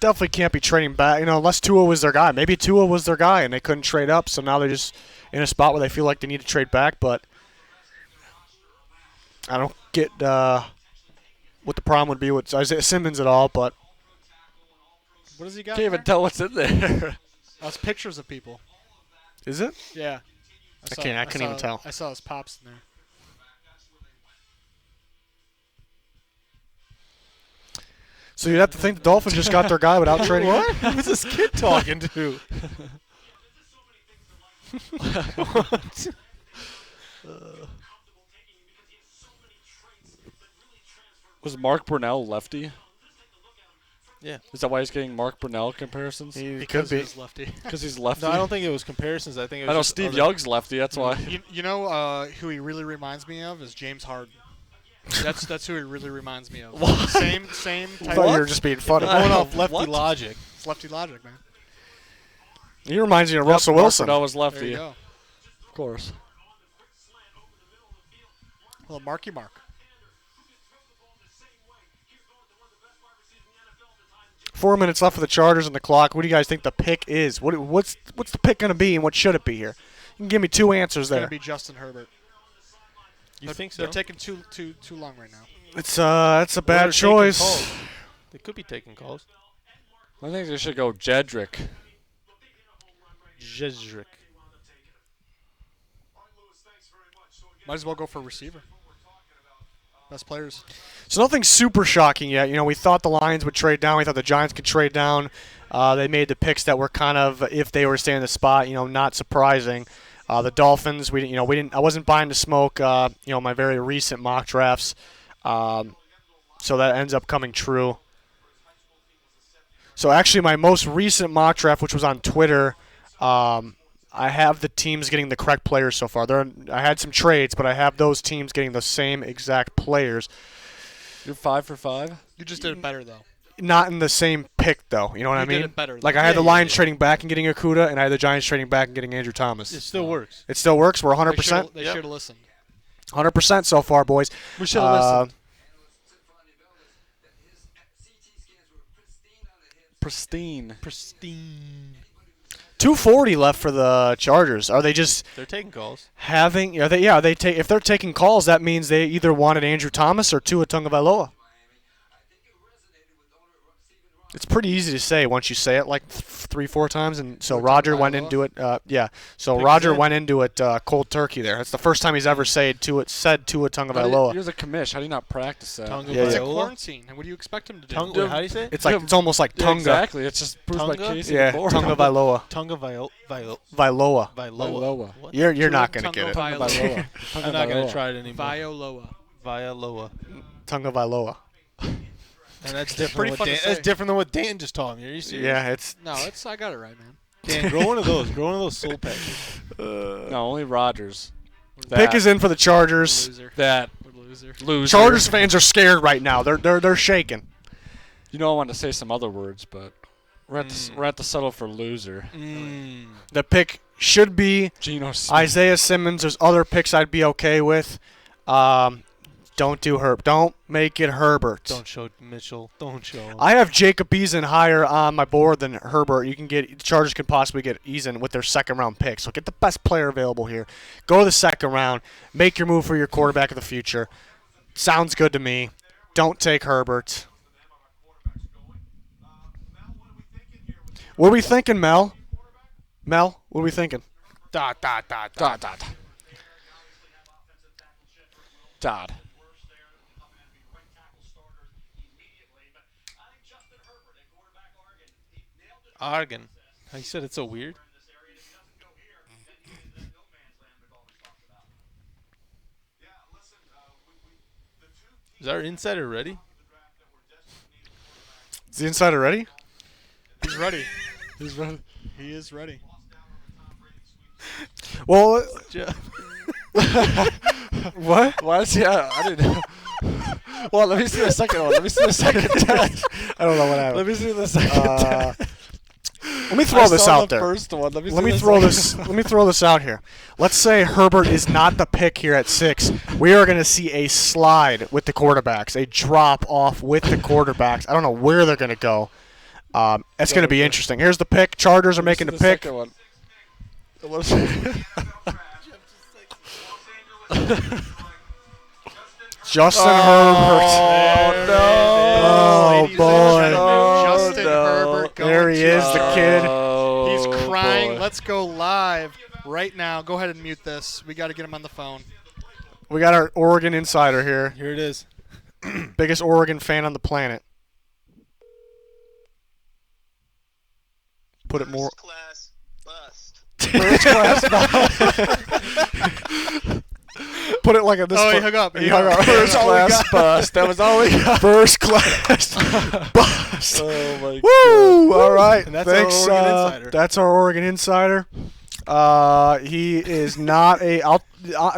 definitely can't be trading back, unless Tua was their guy. Maybe Tua was their guy and they couldn't trade up, so now they're just in a spot where they feel like they need to trade back. But I don't get what the problem would be with Isaiah Simmons at all. But What does he got? Can't even tell what's in there. That's pictures of people. is it? Yeah. I couldn't even tell. I saw his pops in there. So you'd have to think the Dolphins just got their guy without trading. What? Who's this kid talking to? Was Mark Brunell lefty? Yeah. Is that why he's getting Mark Brunell comparisons? He Because could be. he was lefty. Because he's lefty? No, I don't think it was comparisons. I think it was I know just Steve other- Young's lefty, that's why. You know who he really reminds me of is James Harden. That's who he really reminds me of. What? Same I type. thought you were just being funny. Going off lefty What? logic. It's lefty logic, man. He reminds me of Russell Mark Wilson. Brunell was There lefty, you of go. course. Well, Marky Mark. 4 minutes left for the Chargers on the clock. What do you guys think the pick is? What's the pick going to be, and what should it be here? You can give me two answers It's gonna there. be Justin Herbert. You think so? They're taking too long right now. It's a They're bad taking choice. calls. They could be taking calls. I think they should go Jedrick. Jedrick. Might as well go for a receiver. Best players. So nothing super shocking yet. We thought the Lions would trade down. We thought the Giants could trade down. They made the picks that were kind of, if they were staying in the spot, not surprising. The Dolphins, we didn't. I wasn't buying the smoke. My very recent mock drafts. So that ends up coming true. So actually, my most recent mock draft, which was on Twitter, I have the teams getting the correct players so far. I had some trades, but I have those teams getting the same exact players. You're 5 for 5. You just did it better though. Not in the same pick, though. You know what I You mean? did it better. Like, I had the Lions trading back and getting Okudah, and I had the Giants trading back and getting Andrew Thomas. It still works. It still works. We're 100%. They should have listened. 100% so far, boys. We should have listened. Pristine. 240 left for the Chargers. Are they just They're taking calls. having? Are they? Yeah. If they're taking calls, that means they either wanted Andrew Thomas or Tua Tagovailoa. It's pretty easy to say once you say it like 3-4 times, and so Roger went into it. Yeah, so Roger went into it cold turkey there. That's the first time he's ever said Tua Tagovailoa. You're the commish. How do you not practice that? Tonga Yeah, It's a yeah. quarantine. What do you expect him to do? Tonga, wait, how do you say it? It's like it's almost like Yeah, Tunga. exactly. It's just proves by Tonga? Casey Yeah, before. Tagovailoa. Tonga Vailoa. Vailoa. What? You're not gonna get it. Vailoa. I'm not going to try it anymore. Violoa. Vailoa. Tagovailoa. And that's different. pretty What fun to Dan, say. that's different than what Dan just taught me. Are you serious? Yeah, it's No, I got it right, man. Dan, grow one of those. Grow one of those soul patches. No, only Rodgers. pick is in for the Chargers. Loser. That What a loser. loser. Chargers fans are scared right now. They're shaking. You know I wanted to say some other words, but we're at the settle for loser. The pick should be Geno Smith. Isaiah Simmons. There's other picks I'd be okay with. Don't do Herb. Don't make it Herbert. Don't show Mitchell. Don't show him. I have Jacob Eason higher on my board than Herbert. You can get Chargers can possibly get Eason with their second round pick. So get the best player available here. Go to the second round. Make your move for your quarterback of the future. Sounds good to me. Don't take Herbert. What are we thinking, Mel? Mel, what are we thinking? Dot. Argon. How you said it's so weird? Is our insider ready? Is the insider ready? He's ready. He's running. He is ready. Well, Jeff. what? Why is he? I didn't know. Well, let me see the second one. Let me see the second test. I don't know what happened. Let me see the second test. Let me throw this out there. First one. Let Let me throw this out here. Let's say Herbert is not the pick here at 6. We are going to see a slide with the quarterbacks, a drop off with the quarterbacks. I don't know where they're going to go. It's going to be interesting. Here's the pick. Chargers are making the pick. Second one. Justin Herbert. Oh, Ladies and boy. gentlemen, Justin Herbert going There he to is, the kid. He's crying. Boy. Let's go live right now. Go ahead and mute this. We got to get him on the phone. We got our Oregon insider here. Here it is. Biggest Oregon fan on the planet. Put it more. Class bust. Put it like a this. Oh, he fu- hung up. He hung up. First class bust. That was all we got. First class bust. Oh my Woo! All right. And that's Thanks. our Oregon insider. That's our Oregon insider. He is not a.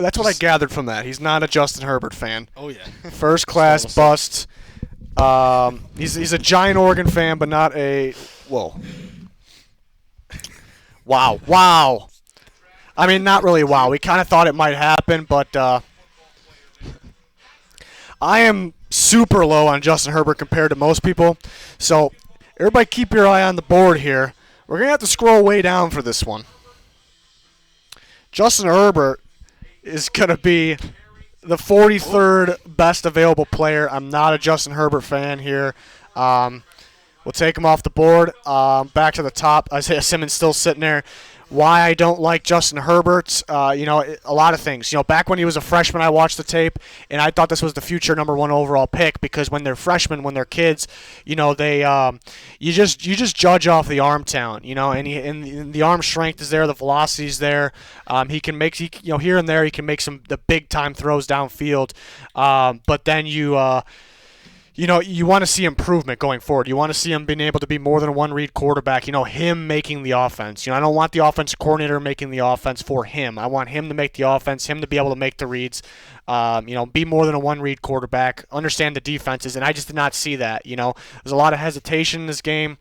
That's what I gathered from that. He's not a Justin Herbert fan. Oh, yeah. First class bust. He's a giant Oregon fan, but not a. Whoa. Wow. I mean, not really wow. We kind of thought it might happen, but I am super low on Justin Herbert compared to most people. So everybody keep your eye on the board here. We're going to have to scroll way down for this one. Justin Herbert is going to be the 43rd best available player. I'm not a Justin Herbert fan here. We'll take him off the board. Back to the top. Isaiah Simmons still sitting there. Why I don't like Justin Herbert, a lot of things. Back when he was a freshman, I watched the tape, and I thought this was the future number 1 overall pick because when they're freshmen, when they're kids, they you just judge off the arm talent, and the arm strength is there, the velocity's there. He can make here and there he can make the big time throws downfield, but then you you want to see improvement going forward. You want to see him being able to be more than a one-read quarterback. Him making the offense. I don't want the offensive coordinator making the offense for him. I want him to make the offense, him to be able to make the reads, be more than a one-read quarterback, understand the defenses, and I just did not see that. There's a lot of hesitation in this game.